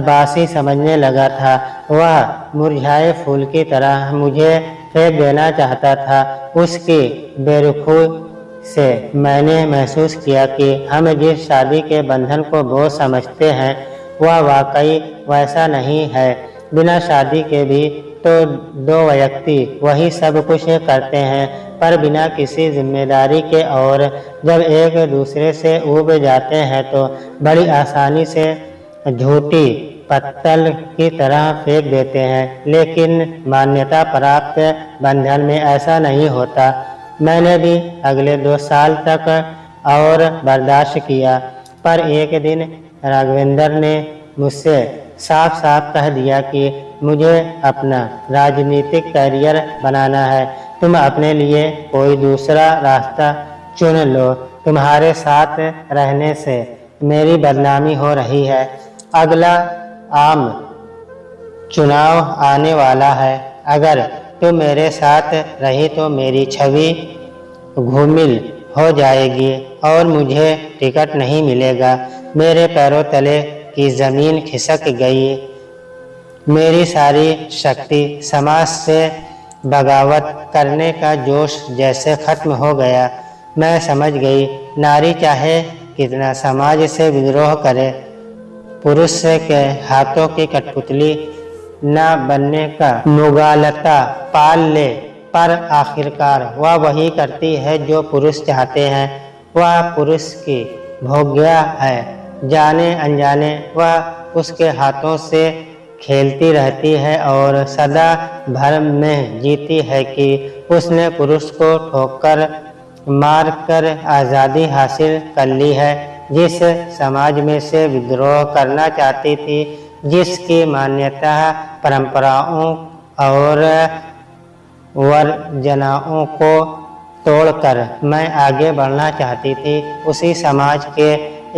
बासी समझने लगा था। वह मुरझाए फूल की तरह मुझे फेंक देना चाहता था। उसकी बेरुखी से मैंने महसूस किया कि हम जिस शादी के बंधन को बोझ समझते हैं वह वाकई वैसा नहीं है। बिना शादी के भी तो 2 व्यक्ति वही सब कुछ करते हैं, पर बिना किसी जिम्मेदारी के, और जब एक दूसरे से ऊब जाते हैं तो बड़ी आसानी से झूठी पत्तल की तरह फेंक देते हैं। लेकिन मान्यता प्राप्त बंधन में ऐसा नहीं होता। मैंने भी अगले 2 साल तक और बर्दाश्त किया, पर एक दिन राघवेंद्र ने मुझसे साफ साफ कह दिया कि मुझे अपना राजनीतिक करियर बनाना है। तुम अपने लिए कोई दूसरा रास्ता चुन लो। तुम्हारे साथ रहने से मेरी बदनामी हो रही है। अगला आम चुनाव आने वाला है। अगर तुम मेरे साथ रही तो मेरी छवि घुमिल हो जाएगी और मुझे टिकट नहीं मिलेगा। मेरे पैरों तले की जमीन खिसक गई। मेरी सारी शक्ति, समाज से बगावत करने का जोश जैसे खत्म हो गया। मैं समझ गई, नारी चाहे कितना समाज से विद्रोह करे, पुरुष के हाथों की कठपुतली न बनने का मुगालता पाल ले, पर आखिरकार वह वही करती है जो पुरुष चाहते हैं। वह पुरुष की भोग्या है। जाने अनजाने वह उसके हाथों से खेलती रहती है और सदा भ्रम में जीती है कि उसने पुरुष को ठोकर मार कर आज़ादी हासिल कर ली है। जिस समाज में से विद्रोह करना चाहती थी, जिसकी मान्यता, परंपराओं और वर्जनाओं को तोड़कर मैं आगे बढ़ना चाहती थी, उसी समाज के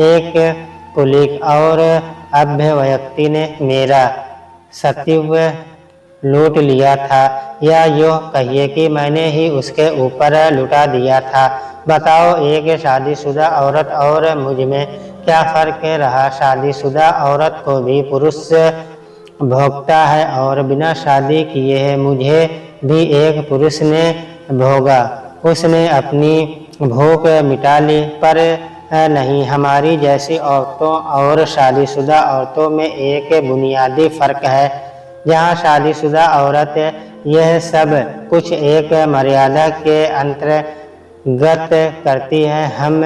एक कुलीन और अभ्य व्यक्ति ने मेरा सतीत्व लूट लिया था, या यूँ कहिए कि मैंने ही उसके ऊपर लुटा दिया था। बताओ, एक शादीशुदा औरत और मुझ में क्या फ़र्क रहा? शादीशुदा औरत को भी पुरुष भोगता है और बिना शादी किए मुझे भी एक पुरुष ने भोगा। उसने अपनी भूख मिटा ली, पर नहीं, हमारी जैसी औरतों और शादीशुदा औरतों में एक बुनियादी फ़र्क है। जहाँ शादीशुदा औरत यह सब कुछ एक मर्यादा के अंतर्गत करती है। हम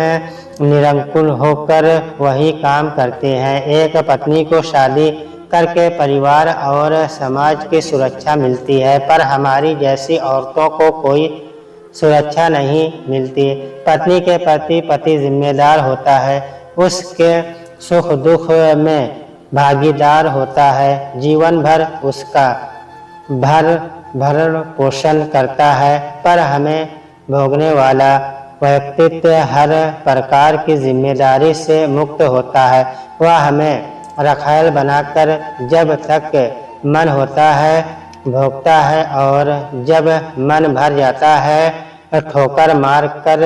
निरंकुश होकर वही काम करते हैं। एक पत्नी को शादी करके परिवार और समाज की सुरक्षा मिलती है, पर हमारी जैसी औरतों को कोई सुरक्षा नहीं मिलती। पत्नी के प्रति पति जिम्मेदार होता है, उसके सुख दुख में भागीदार होता है, जीवन भर उसका भरण पोषण करता है, पर हमें भोगने वाला व्यक्तित्व हर प्रकार की जिम्मेदारी से मुक्त होता है। वह हमें रखैल बनाकर जब तक मन होता है भोगता है, और जब मन भर जाता है ठोकर मार कर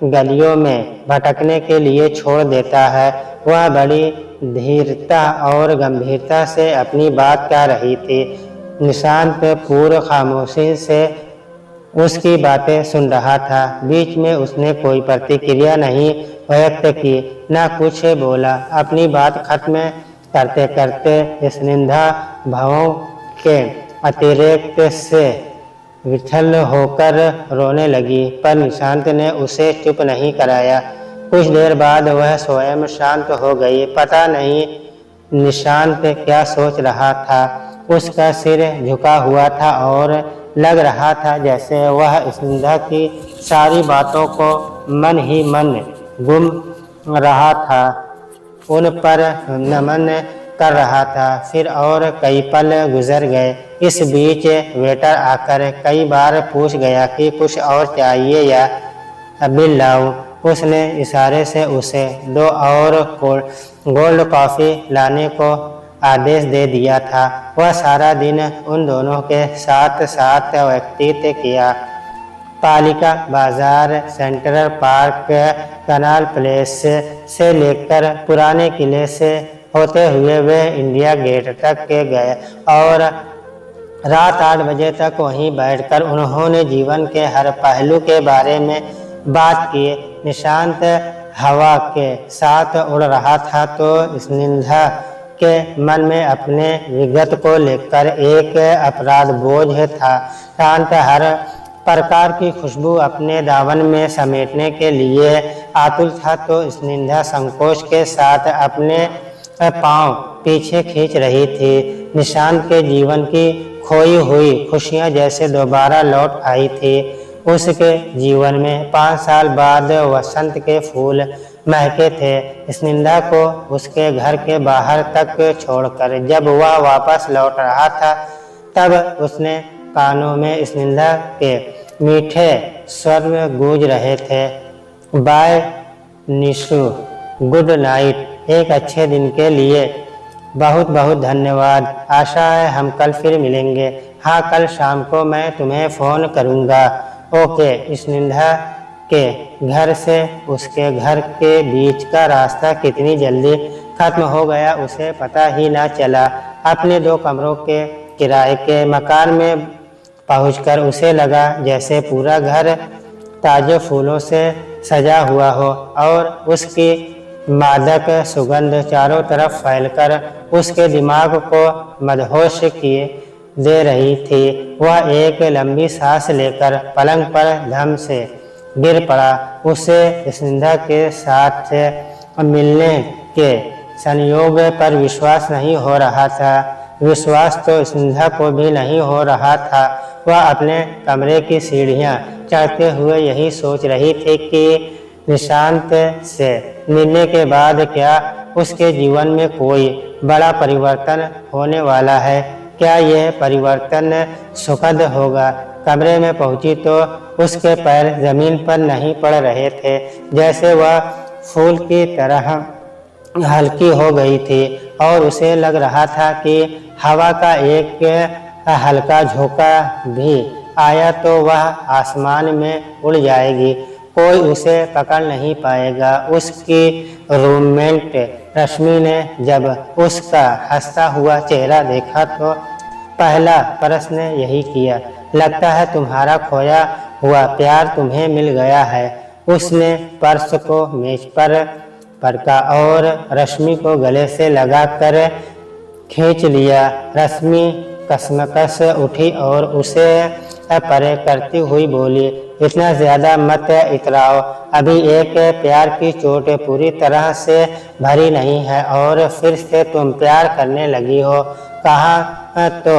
गलियों में भटकने के लिए छोड़ देता है। वह बड़ी धीरता और गंभीरता से अपनी बात कह रही थी। निशांत पूर्ण खामोशी से उसकी बातें सुन रहा था। बीच में उसने कोई प्रतिक्रिया नहीं व्यक्त की, न कुछ बोला। अपनी बात खत्म करते करते स्निग्धा भावों के अतिरेक से विचल होकर रोने लगी, पर निशांत ने उसे चुप नहीं कराया। कुछ देर बाद वह स्वयं शांत हो गई। पता नहीं निशांत क्या सोच रहा था। उसका सिर झुका हुआ था और लग रहा था जैसे वह स्निग्धा की सारी बातों को मन ही मन गुम रहा था, उन पर नमन कर रहा था। फिर और कई पल गुजर गए। इस बीच वेटर आकर कई बार पूछ गया कि कुछ और चाहिए या बिल लाऊं। उसने इशारे से उसे 2 और गोल्ड कॉफ़ी लाने को आदेश दे दिया था। वह सारा दिन उन दोनों के साथ साथ व्यतीत किया। पालिका बाजार, सेंट्रल पार्क, कनाल प्लेस से लेकर पुराने किले से होते हुए वे इंडिया गेट तक के गए और रात 8 बजे तक वहीं बैठकर उन्होंने जीवन के हर पहलू के बारे में बात की। निशांत हवा के साथ उड़ रहा था तो स्निग्धा के मन में अपने विगत को लेकर एक अपराध बोझ था। शांत हर प्रकार की खुशबू अपने दामन में समेटने के लिए आतुर था, तो स्निग्धा संकोच के साथ अपने पांव पीछे खींच रही थी। निशांत के जीवन की खोई हुई खुशियां जैसे दोबारा लौट आई थी। उसके जीवन में 5 साल बाद वसंत के फूल महके थे। स्निग्धा को उसके घर के बाहर तक छोड़कर जब वह वापस लौट रहा था, तब उसने कानों में स्निग्धा के मीठे स्वर गूंज रहे थे। बाय निशु, गुड नाइट, एक अच्छे दिन के लिए बहुत बहुत धन्यवाद। आशा है हम कल फिर मिलेंगे। हाँ, कल शाम को मैं तुम्हें फ़ोन करूँगा। ओके। स्निग्धा के घर से उसके घर के बीच का रास्ता कितनी जल्दी खत्म हो गया उसे पता ही ना चला। अपने 2 कमरों के किराए के मकान में पहुंचकर उसे लगा जैसे पूरा घर ताजे फूलों से सजा हुआ हो और उसकी मादक सुगंध चारों तरफ फैलकर उसके दिमाग को मदहोश किए दे रही थी। वह एक लंबी सांस लेकर पलंग पर धम से गिर पड़ा। उसे स्निग्धा के साथ मिलने के संयोग पर विश्वास नहीं हो रहा था। विश्वास तो स्निग्धा को भी नहीं हो रहा था। वह अपने कमरे की सीढ़ियां चढ़ते हुए यही सोच रही थी कि निशांत से मिलने के बाद क्या उसके जीवन में कोई बड़ा परिवर्तन होने वाला है। क्या यह परिवर्तन सुखद होगा। कमरे में पहुंची तो उसके पैर जमीन पर नहीं पड़ रहे थे, जैसे वह फूल की तरह हल्की हो गई थी और उसे लग रहा था कि हवा का एक हल्का झोंका भी आया तो वह आसमान में उड़ जाएगी, कोई उसे पकड़ नहीं पाएगा। उसकी रूममेट रश्मि ने जब उसका हंसता हुआ चेहरा देखा तो पहला प्रश्न यही किया, लगता है तुम्हारा खोया हुआ प्यार तुम्हें मिल गया है। उसने पर्स को मेज पर पटका और रश्मि को गले से लगाकर खींच लिया। रश्मि कसमकस उठी और उसे परे करती हुई बोली, इतना ज्यादा मत इतराओ, अभी एक प्यार की चोट पूरी तरह से भरी नहीं है और फिर से तुम प्यार करने लगी हो। कहाँ तो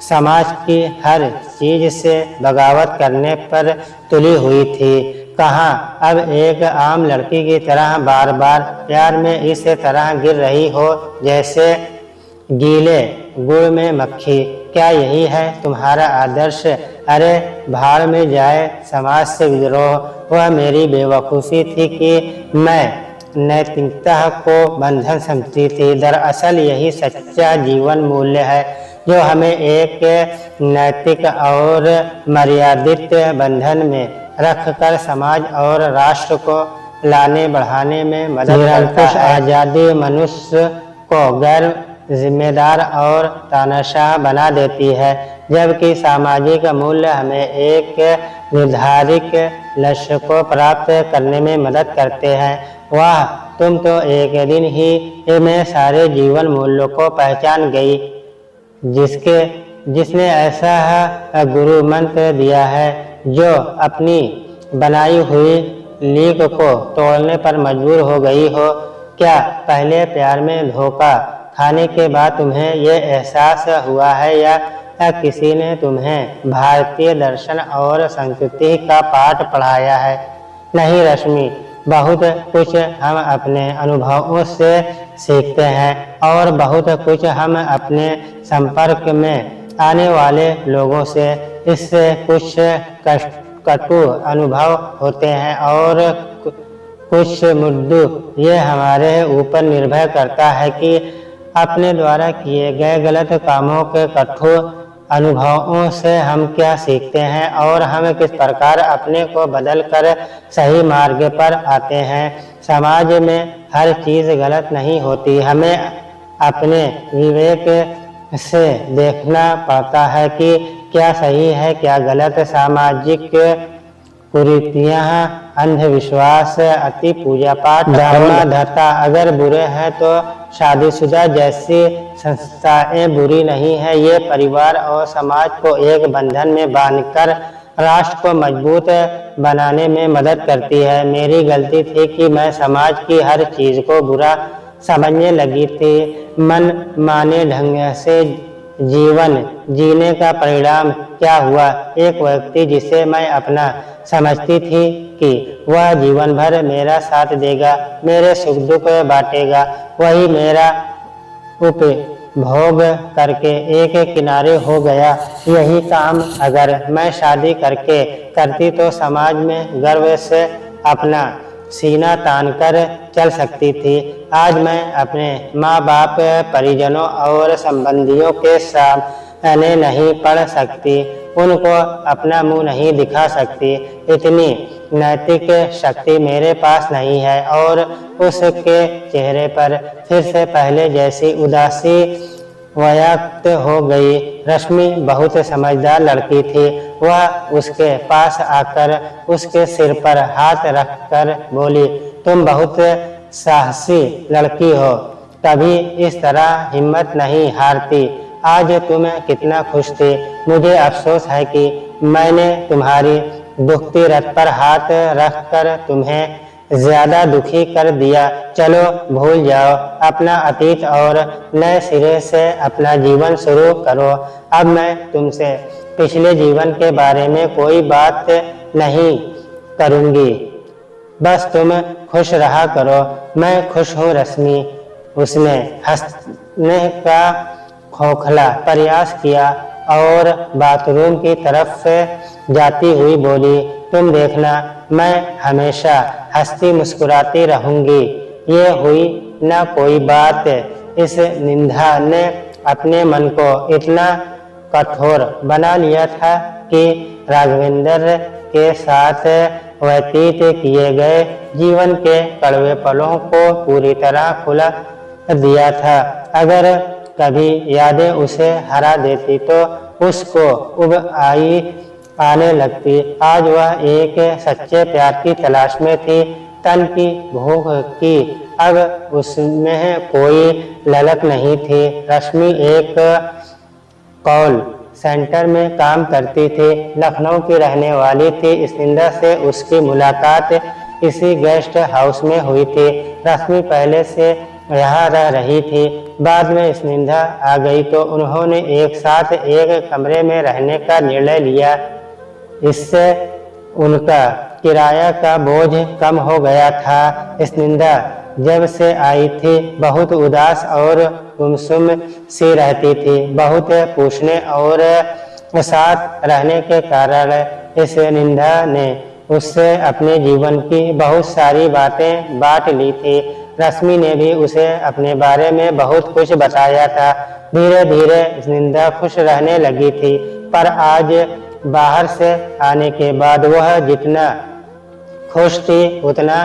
समाज की हर चीज से बगावत करने पर तुली हुई थी, कहाँ अब एक आम लड़की की तरह बार बार प्यार में इस तरह गिर रही हो जैसे गीले गुड़ में मक्खी। क्या यही है तुम्हारा आदर्श? अरे भाड़ में जाए समाज से विद्रोह। वह मेरी बेवकूफ़ी थी कि मैं नैतिकता को बंधन समझती थी। दरअसल यही सच्चा जीवन मूल्य है जो हमें एक नैतिक और मर्यादित बंधन में रखकर समाज और राष्ट्र को लाने बढ़ाने में मदद करता है। आज़ादी मनुष्य को गैर जिम्मेदार और तानाशाह बना देती है, जबकि सामाजिक मूल्य हमें एक निर्धारित लक्ष्य को प्राप्त करने में मदद करते हैं। वाह, तुम तो एक दिन ही में सारे जीवन मूल्यों को पहचान गई। जिसने ऐसा गुरु मंत्र दिया है जो अपनी बनाई हुई लीक को तोड़ने पर मजबूर हो गई हो। क्या पहले प्यार में धोखा खाने के बाद तुम्हें ये एहसास हुआ है या किसी ने तुम्हें भारतीय दर्शन और संस्कृति का पाठ पढ़ाया है? नहीं रश्मि, बहुत कुछ हम अपने अनुभवों से सीखते हैं और बहुत कुछ हम अपने संपर्क में आने वाले लोगों से। इससे कुछ कटु अनुभव होते हैं और कुछ मुद्दे। ये हमारे ऊपर निर्भर करता है कि अपने द्वारा किए गए गलत कामों के कठोर अनुभवों से हम क्या सीखते हैं और हम किस प्रकार अपने को बदल कर सही मार्ग पर आते हैं। समाज में हर चीज़ गलत नहीं होती, हमें अपने विवेक से देखना पड़ता है कि क्या सही है क्या गलत। सामाजिक कुरीतियाँ, अंधविश्वास, अति पूजा पाठ, धर्माधर्ता अगर बुरे हैं तो शादीशुदा जैसी संस्थाएं बुरी नहीं है। ये परिवार और समाज को एक बंधन में बांधकर राष्ट्र को मजबूत बनाने में मदद करती है। मेरी गलती थी कि मैं समाज की हर चीज को बुरा समझने लगी थी। मन माने ढंग से जीवन जीने का परिणाम क्या हुआ? एक व्यक्ति जिसे मैं अपना समझती थी कि वह जीवन भर मेरा साथ देगा, मेरे सुख दुख बांटेगा, वही मेरा उपभोग करके एक किनारे हो गया। यही काम अगर मैं शादी करके करती तो समाज में गर्व से अपना सीना तान कर चल सकती थी। आज मैं अपने माँ बाप, परिजनों और संबंधियों के सामने नहीं पढ़ सकती, उनको अपना मुंह नहीं दिखा सकती। इतनी नैतिक शक्ति मेरे पास नहीं है। और उसके चेहरे पर फिर से पहले जैसी उदासी व्यक्त हो गई। रश्मि बहुत समझदार लड़की थी। वह उसके पास आकर उसके सिर पर हाथ रखकर बोली, तुम बहुत साहसी लड़की हो, कभी इस तरह हिम्मत नहीं हारती। आज तुम कितना खुश थी। मुझे अफसोस है कि मैंने तुम्हारी दुखती रथ पर हाथ रखकर तुम्हें ज्यादा दुखी कर दिया। चलो भूल जाओ अपना अतीत और नए सिरे से अपना जीवन शुरू करो। अब मैं तुमसे पिछले जीवन के बारे में कोई बात नहीं करूँगी, बस तुम खुश रहा करो। मैं खुश हूँ रश्मि। उसने हंसने का खोखला प्रयास किया और बाथरूम की तरफ जाती हुई बोली, तुम देखना मैं हमेशा हंसती मुस्कुराती रहूंगी। ये हुई न कोई बात। इस निंदा ने अपने मन को इतना कठोर बना लिया था कि राघवेंद्र के साथ व्यतीत किए गए जीवन के कड़वे पलों को पूरी तरह खुला दिया था। अगर कभी यादें उसे हरा देती तो उसको उब आने लगती। आज वह एक सच्चे प्यार की तलाश में थी, तन की भूख की। अब उसमें कोई ललक नहीं थी। रश्मि एक कॉल सेंटर में काम करती थी। लखनऊ की रहने वाली थी। स्निग्धा से उसकी मुलाकात इसी गेस्ट हाउस में हुई थी। रश्मि पहले से यहाँ रह रही थी। बाद में स्निग्धा आ गई तो उन्होंने एक साथ एक कमरे में रहने का निर्णय लिया। इससे उनका किराया का बोझ कम हो गया था। स्निग्धा जब से आई थी बहुत उदास और गुमसुम सी रहती थी। बहुत पूछने और साथ रहने के कारण स्निग्धा ने उससे अपने जीवन की बहुत सारी बातें बांट ली थी। रश्मि ने भी उसे अपने बारे में बहुत कुछ बताया था। धीरे धीरे स्निग्धा खुश रहने लगी थी। पर आज बाहर से आने के बाद वह जितना खुश थी उतना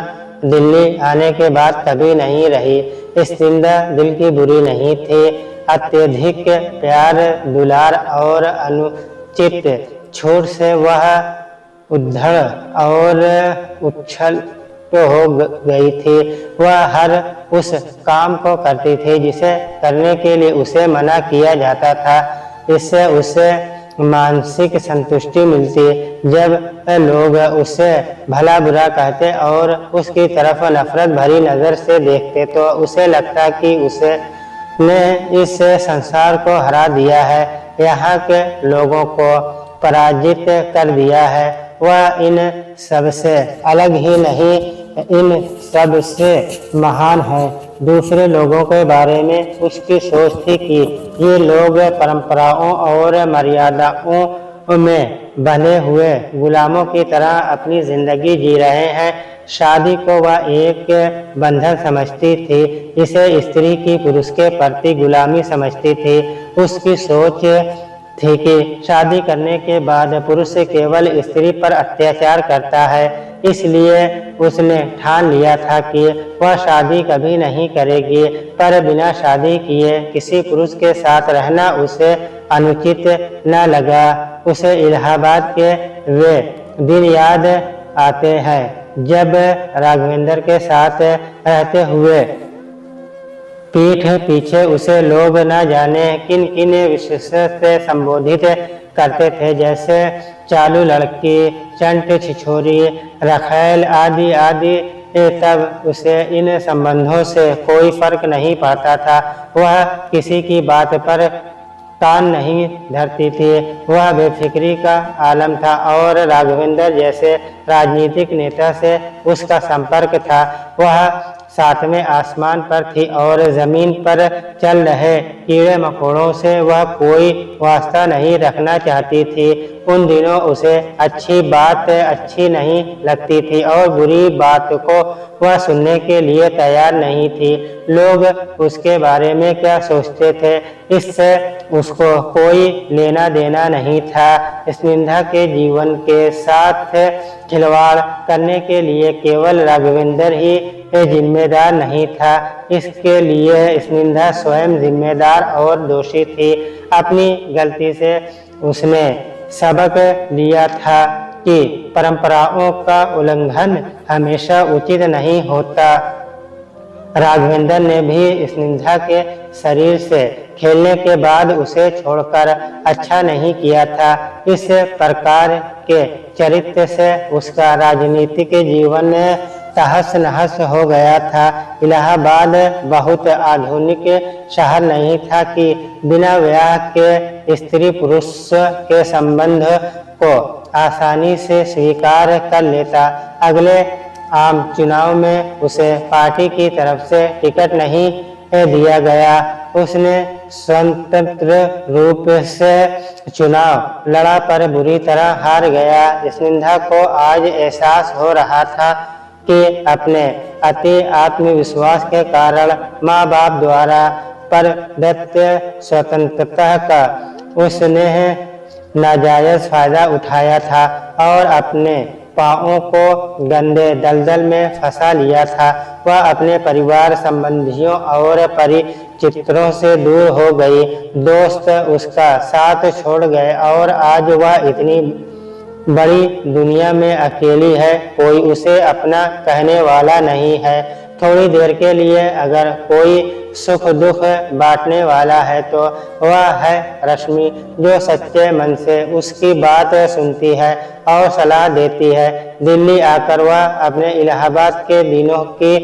दिल्ली आने के बाद कभी नहीं रही। स्निग्धा दिल की बुरी नहीं थी। अत्यधिक प्यार दुलार और अनुचित छूट से वह उद्धड़ और उछल हो गई थी। वह हर उस काम को करती थी जिसे करने के लिए उसे मना किया जाता था। इससे उसे मानसिक संतुष्टि मिलती। जब लोग उसे भला बुरा कहते और उसकी तरफ नफरत भरी नजर से देखते तो उसे लगता कि उसे ने इस संसार को हरा दिया है, यहाँ के लोगों को पराजित कर दिया है। वह इन सबसे अलग ही नहीं, इन सबसे महान है। दूसरे लोगों के बारे में उसकी सोच थी कि ये लोग परंपराओं और मर्यादाओं में बंधे हुए गुलामों की तरह अपनी जिंदगी जी रहे हैं। शादी को वह एक बंधन समझती थी। इसे स्त्री की पुरुष के प्रति गुलामी समझती थी। उसकी सोच थी कि शादी करने के बाद पुरुष केवल स्त्री पर अत्याचार करता है। इसलिए उसने ठान लिया था कि वह शादी कभी नहीं करेगी। पर बिना शादी किए किसी पुरुष के साथ रहना उसे अनुचित न लगा। उसे इलाहाबाद के वे दिन याद आते हैं जब राघवेंद्र के साथ रहते हुए पीठ पीछे उसे लोग न जाने किन किन विशेषण से संबोधित करते थे, जैसे चालू लड़की, चंट छिछोरी, रखैल आदि आदि। तब उसे इन संबंधों से कोई फर्क नहीं पड़ता था। वह किसी की बात पर कान नहीं धरती थी। वह बेफिक्री का आलम था और राघवेंद्र जैसे राजनीतिक नेता से उसका संपर्क था। वह सातवें आसमान पर थी और जमीन पर चल रहे कीड़े मकोड़ों से वह कोई वास्ता नहीं रखना चाहती थी। उन दिनों उसे अच्छी बात अच्छी नहीं लगती थी और बुरी बात को वह सुनने के लिए तैयार नहीं थी। लोग उसके बारे में क्या सोचते थे, इससे उसको कोई लेना देना नहीं था। स्निग्धा के जीवन के साथ खिलवाड़ करने के लिए केवल राघवेंद्र ही जिम्मेदार नहीं था, इसके लिए स्निग्धा स्वयं जिम्मेदार और दोषी थी। अपनी गलती से उसने सबक लिया था कि परंपराओं का उल्लंघन हमेशा उचित नहीं होता। राघवेंद्र ने भी स्निग्धा के शरीर से खेलने के बाद उसे छोड़कर अच्छा नहीं किया था। इस प्रकार के चरित्र से उसका राजनीतिक जीवन तहस नहस हो गया था। इलाहाबाद बहुत आधुनिक शहर नहीं था कि बिना ब्याह के स्त्री पुरुष के संबंध को आसानी से स्वीकार कर लेता। अगले आम चुनाव में उसे पार्टी की तरफ से टिकट नहीं दिया गया। उसने स्वतंत्र रूप से चुनाव लड़ा पर बुरी तरह हार गया। स्निग्धा को आज एहसास हो रहा था कि अपने अति आत्मविश्वास के कारण माँ बाप द्वारा प्रदत्त स्वतंत्रता का उसने नाजायज फायदा उठाया था और अपने पाँवों को गंदे दलदल में फंसा लिया था। वह अपने परिवार संबंधियों और परिचितों से दूर हो गई। दोस्त उसका साथ छोड़ गए और आज वह इतनी बड़ी दुनिया में अकेली है। कोई उसे अपना कहने वाला नहीं है। थोड़ी देर के लिए अगर कोई सुख दुख बांटने वाला है तो वह है रश्मि, जो सच्चे मन से उसकी बात सुनती है और सलाह देती है। दिल्ली आकर वह अपने इलाहाबाद के दिनों की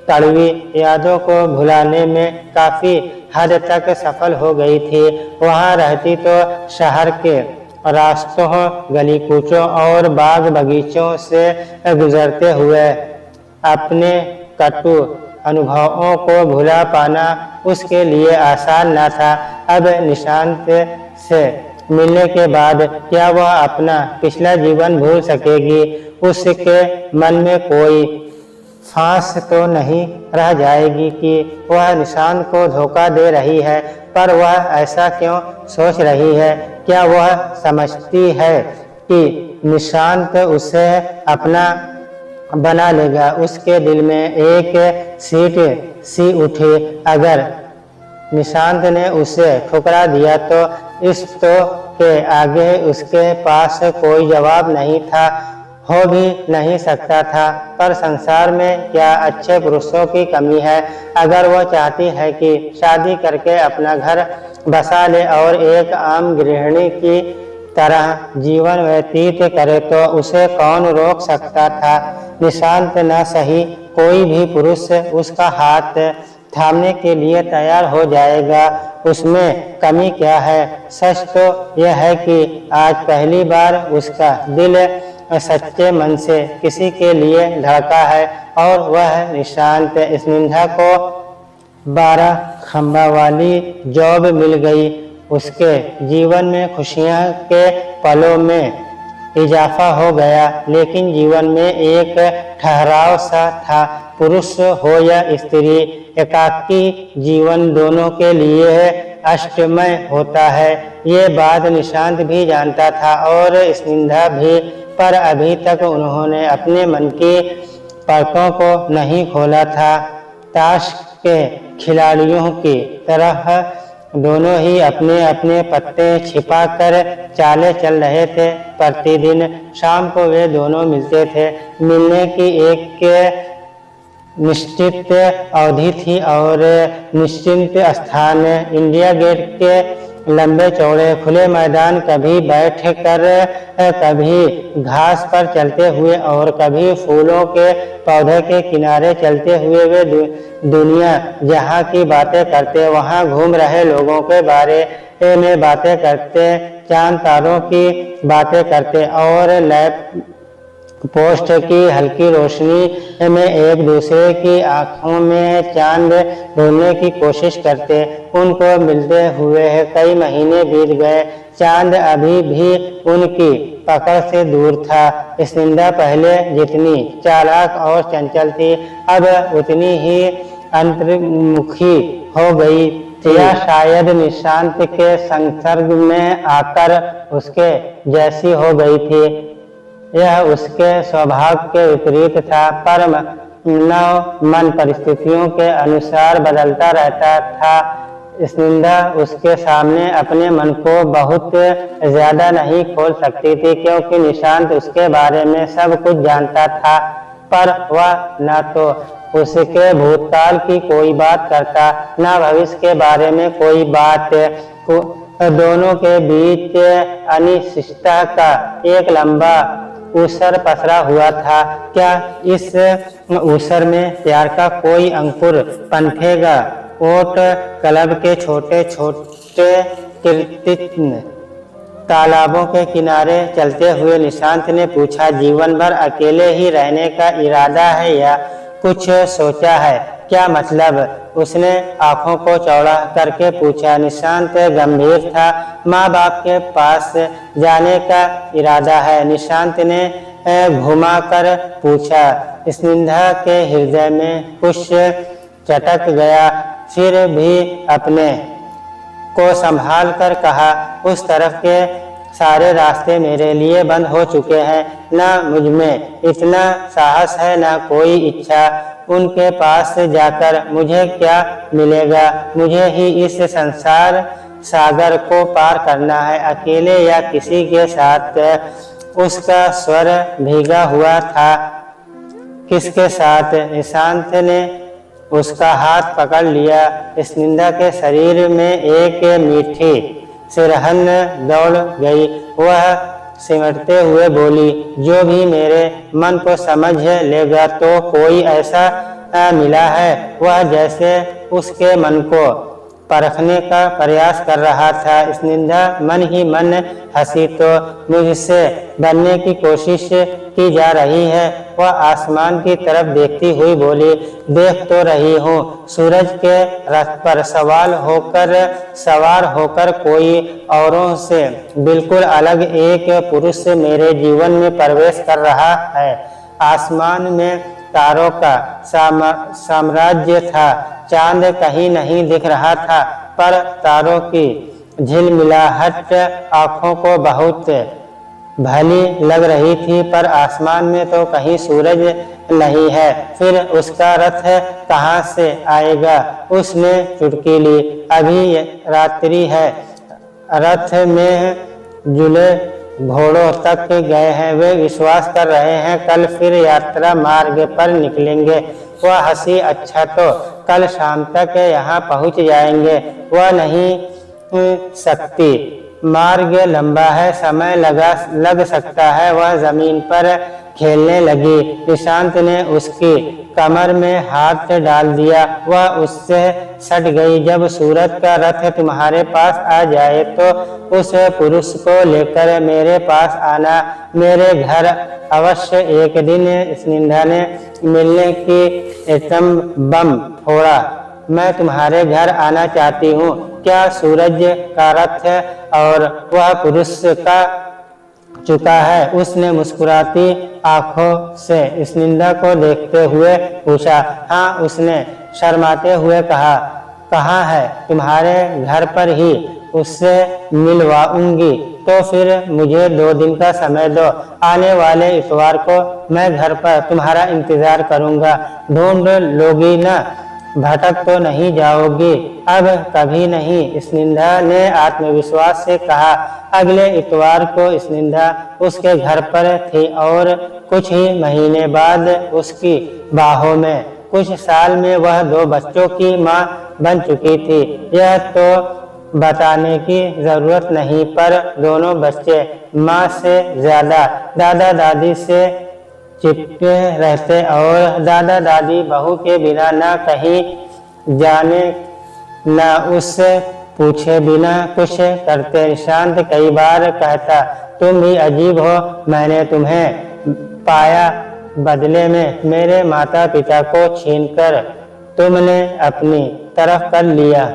कड़वी यादों को भुलाने में काफी हद तक सफल हो गई थी। वहां रहती तो शहर के रास्तों, गली कूचों और बाग बगीचों से गुजरते हुए अपने कटु अनुभवों को भुला पाना उसके लिए आसान न था। अब निशांत से मिलने के बाद क्या वह अपना पिछला जीवन भूल सकेगी? उसके मन में कोई फांस तो नहीं रह जाएगी कि वह निशांत को धोखा दे रही है, पर वह ऐसा क्यों सोच रही है? क्या वह समझती है कि निशांत उसे अपना बना लेगा? उसके दिल में एक सीट सी उठी। अगर निशांत ने उसे ठुकरा दिया तो इस तो के आगे उसके पास कोई जवाब नहीं था, हो भी नहीं सकता था। पर संसार में क्या अच्छे पुरुषों की कमी है? अगर वह चाहती है कि शादी करके अपना घर बसा ले और एक आम गृहिणी की तरह जीवन व्यतीत करे तो उसे कौन रोक सकता था? निशांत न सही कोई भी पुरुष उसका हाथ थामने के लिए तैयार हो जाएगा। उसमें कमी क्या है? सच तो यह है कि आज पहली बार उसका दिल सच्चे मन से किसी के लिए धड़का है और वह निशांत। स्निग्धा को 12 खंबा वाली जॉब मिल गई। उसके जीवन में खुशियां के पलों में इजाफा हो गया, लेकिन जीवन में एक ठहराव सा था। पुरुष हो या स्त्री, एकाकी जीवन दोनों के लिए अष्टमय होता है। ये बात निशांत भी जानता था और स्निग्धा भी, पर अभी तक उन्होंने अपने मन की पलकों को नहीं खोला था। ताश के खिलाड़ियों की तरह दोनों ही अपने अपने पत्ते छिपा कर चाले चल रहे थे। प्रतिदिन शाम को वे दोनों मिलते थे। मिलने की एक निश्चित अवधि थी और निश्चित स्थान। इंडिया गेट के लंबे चौड़े खुले मैदान, कभी बैठ कर, कभी घास पर चलते हुए और कभी फूलों के पौधे के किनारे चलते हुए वे दुनिया जहाँ की बातें करते, वहाँ घूम रहे लोगों के बारे में बातें करते, चांद तारों की बातें करते और लैंप पोस्ट की हल्की रोशनी में एक दूसरे की आंखों में चांद ढूंढने की कोशिश करते। उनको मिलते हुए कई महीने बीत गए। चांद अभी भी उनकी पकड़ से दूर था। स्निग्धा पहले जितनी चालाक और चंचल थी, अब उतनी ही अंतर्मुखी हो गई थी, या शायद निशांत के संसर्ग में आकर उसके जैसी हो गई थी। यह उसके स्वभाव के विपरीत था, पर मन परिस्थितियों के अनुसार बदलता रहता था। स्निग्धा उसके सामने अपने मन को बहुत ज्यादा नहीं खोल सकती थी, क्योंकि निशांत उसके बारे में सब कुछ जानता था, पर वह न तो उसके भूतकाल की कोई बात करता, न भविष्य के बारे में कोई बात। दोनों के बीच अनिश्चितता का एक लंबा ऊसर पसरा हुआ था। क्या इस ऊसर में प्यार का कोई अंकुर पनपेगा? ओट क्लब के छोटे छोटे कृत्रिम तालाबों के किनारे चलते हुए निशांत ने पूछा, जीवन भर अकेले ही रहने का इरादा है या कुछ सोचा है? क्या मतलब? उसने आंखों को चौड़ा करके पूछा। निशांत गंभीर था। माँ बाप के पास जाने का इरादा है, निशांत ने घुमाकर पूछा। स्निग्धा के हृदय में कुछ चटक गया, फिर भी अपने को संभाल कर कहा, उस तरफ के सारे रास्ते मेरे लिए बंद हो चुके हैं। न मुझमें इतना साहस है, न कोई इच्छा। उनके पास जाकर मुझे क्या मिलेगा? मुझे ही इस संसार सागर को पार करना है, अकेले या किसी के साथ। उसका स्वर भीगा हुआ था। किसके साथ? निशांत ने उसका हाथ पकड़ लिया। स्निग्धा के शरीर में एक मीठी सिरहन दौड़ गई। वह सिमटते हुए बोली, जो भी मेरे मन को समझ लेगा तो कोई ऐसा मिला है। वह जैसे उसके मन को परखने का प्रयास कर रहा था। स्निग्धा मन ही मन हंसी, तो मुझसे बनने की कोशिश की जा रही है। वह आसमान की तरफ देखती हुई बोली, देख तो रही हूँ, सूरज के रथ पर सवार होकर कोई औरों से बिल्कुल अलग एक पुरुष मेरे जीवन में प्रवेश कर रहा है। आसमान में तारों का साम्राज्य था। चांद कहीं नहीं दिख रहा था, पर तारों की झिलमिलाहट आंखों को बहुत भली लग रही थी। पर आसमान में तो कहीं सूरज नहीं है, फिर उसका रथ कहाँ से आएगा? उसने चुटकी ली। अभी रात्रि है, रथ में जुले घोड़ों तक गए हैं। वे विश्वास कर रहे हैं कल फिर यात्रा मार्ग पर निकलेंगे। वह हंसी, अच्छा तो कल शाम तक यहाँ पहुँच जाएंगे। वह नहीं सकती, मार्ग लंबा है, समय लग सकता है। वह जमीन पर खेलने लगी। निशांत ने उसकी कमर में हाथ डाल दिया। वह उससे सट गई। जब सूरज का रथ तुम्हारे पास आ जाए तो उस पुरुष को लेकर मेरे पास आना, मेरे घर अवश्य एक दिन। स्निग्धा ने मिलने की एटम बम फोड़ा। मैं तुम्हारे घर आना चाहती हूँ। क्या सूरज का रथ और वह पुरुष का चुका है? उसने मुस्कुराती आंखों से स्निग्धा को देखते हुए पूछा। हाँ, उसने शर्माते हुए कहा। कहाँ है? तुम्हारे घर पर ही, उससे मिलवाऊंगी। तो फिर मुझे 2 दिन का समय दो। आने वाले इतवार को मैं घर पर तुम्हारा इंतजार करूंगा। ढूंढ लोगी ना? भटक तो नहीं जाओगी? अब कभी नहीं, स्निग्धा ने आत्मविश्वास से कहा। अगले इतवार को स्निग्धा उसके घर पर थी और कुछ ही महीने बाद उसकी बाहों में। कुछ साल में वह 2 बच्चों की मां बन चुकी थी। यह तो बताने की जरूरत नहीं, पर दोनों बच्चे मां से ज्यादा दादा दादी से चिपके रहते और दादा दादी बहू के बिना न कहीं जाने न उससे पूछे बिना कुछ करते। निशांत कई बार कहता, तुम भी अजीब हो, मैंने तुम्हें पाया, बदले में मेरे माता पिता को छीनकर तुमने अपनी तरफ कर लिया।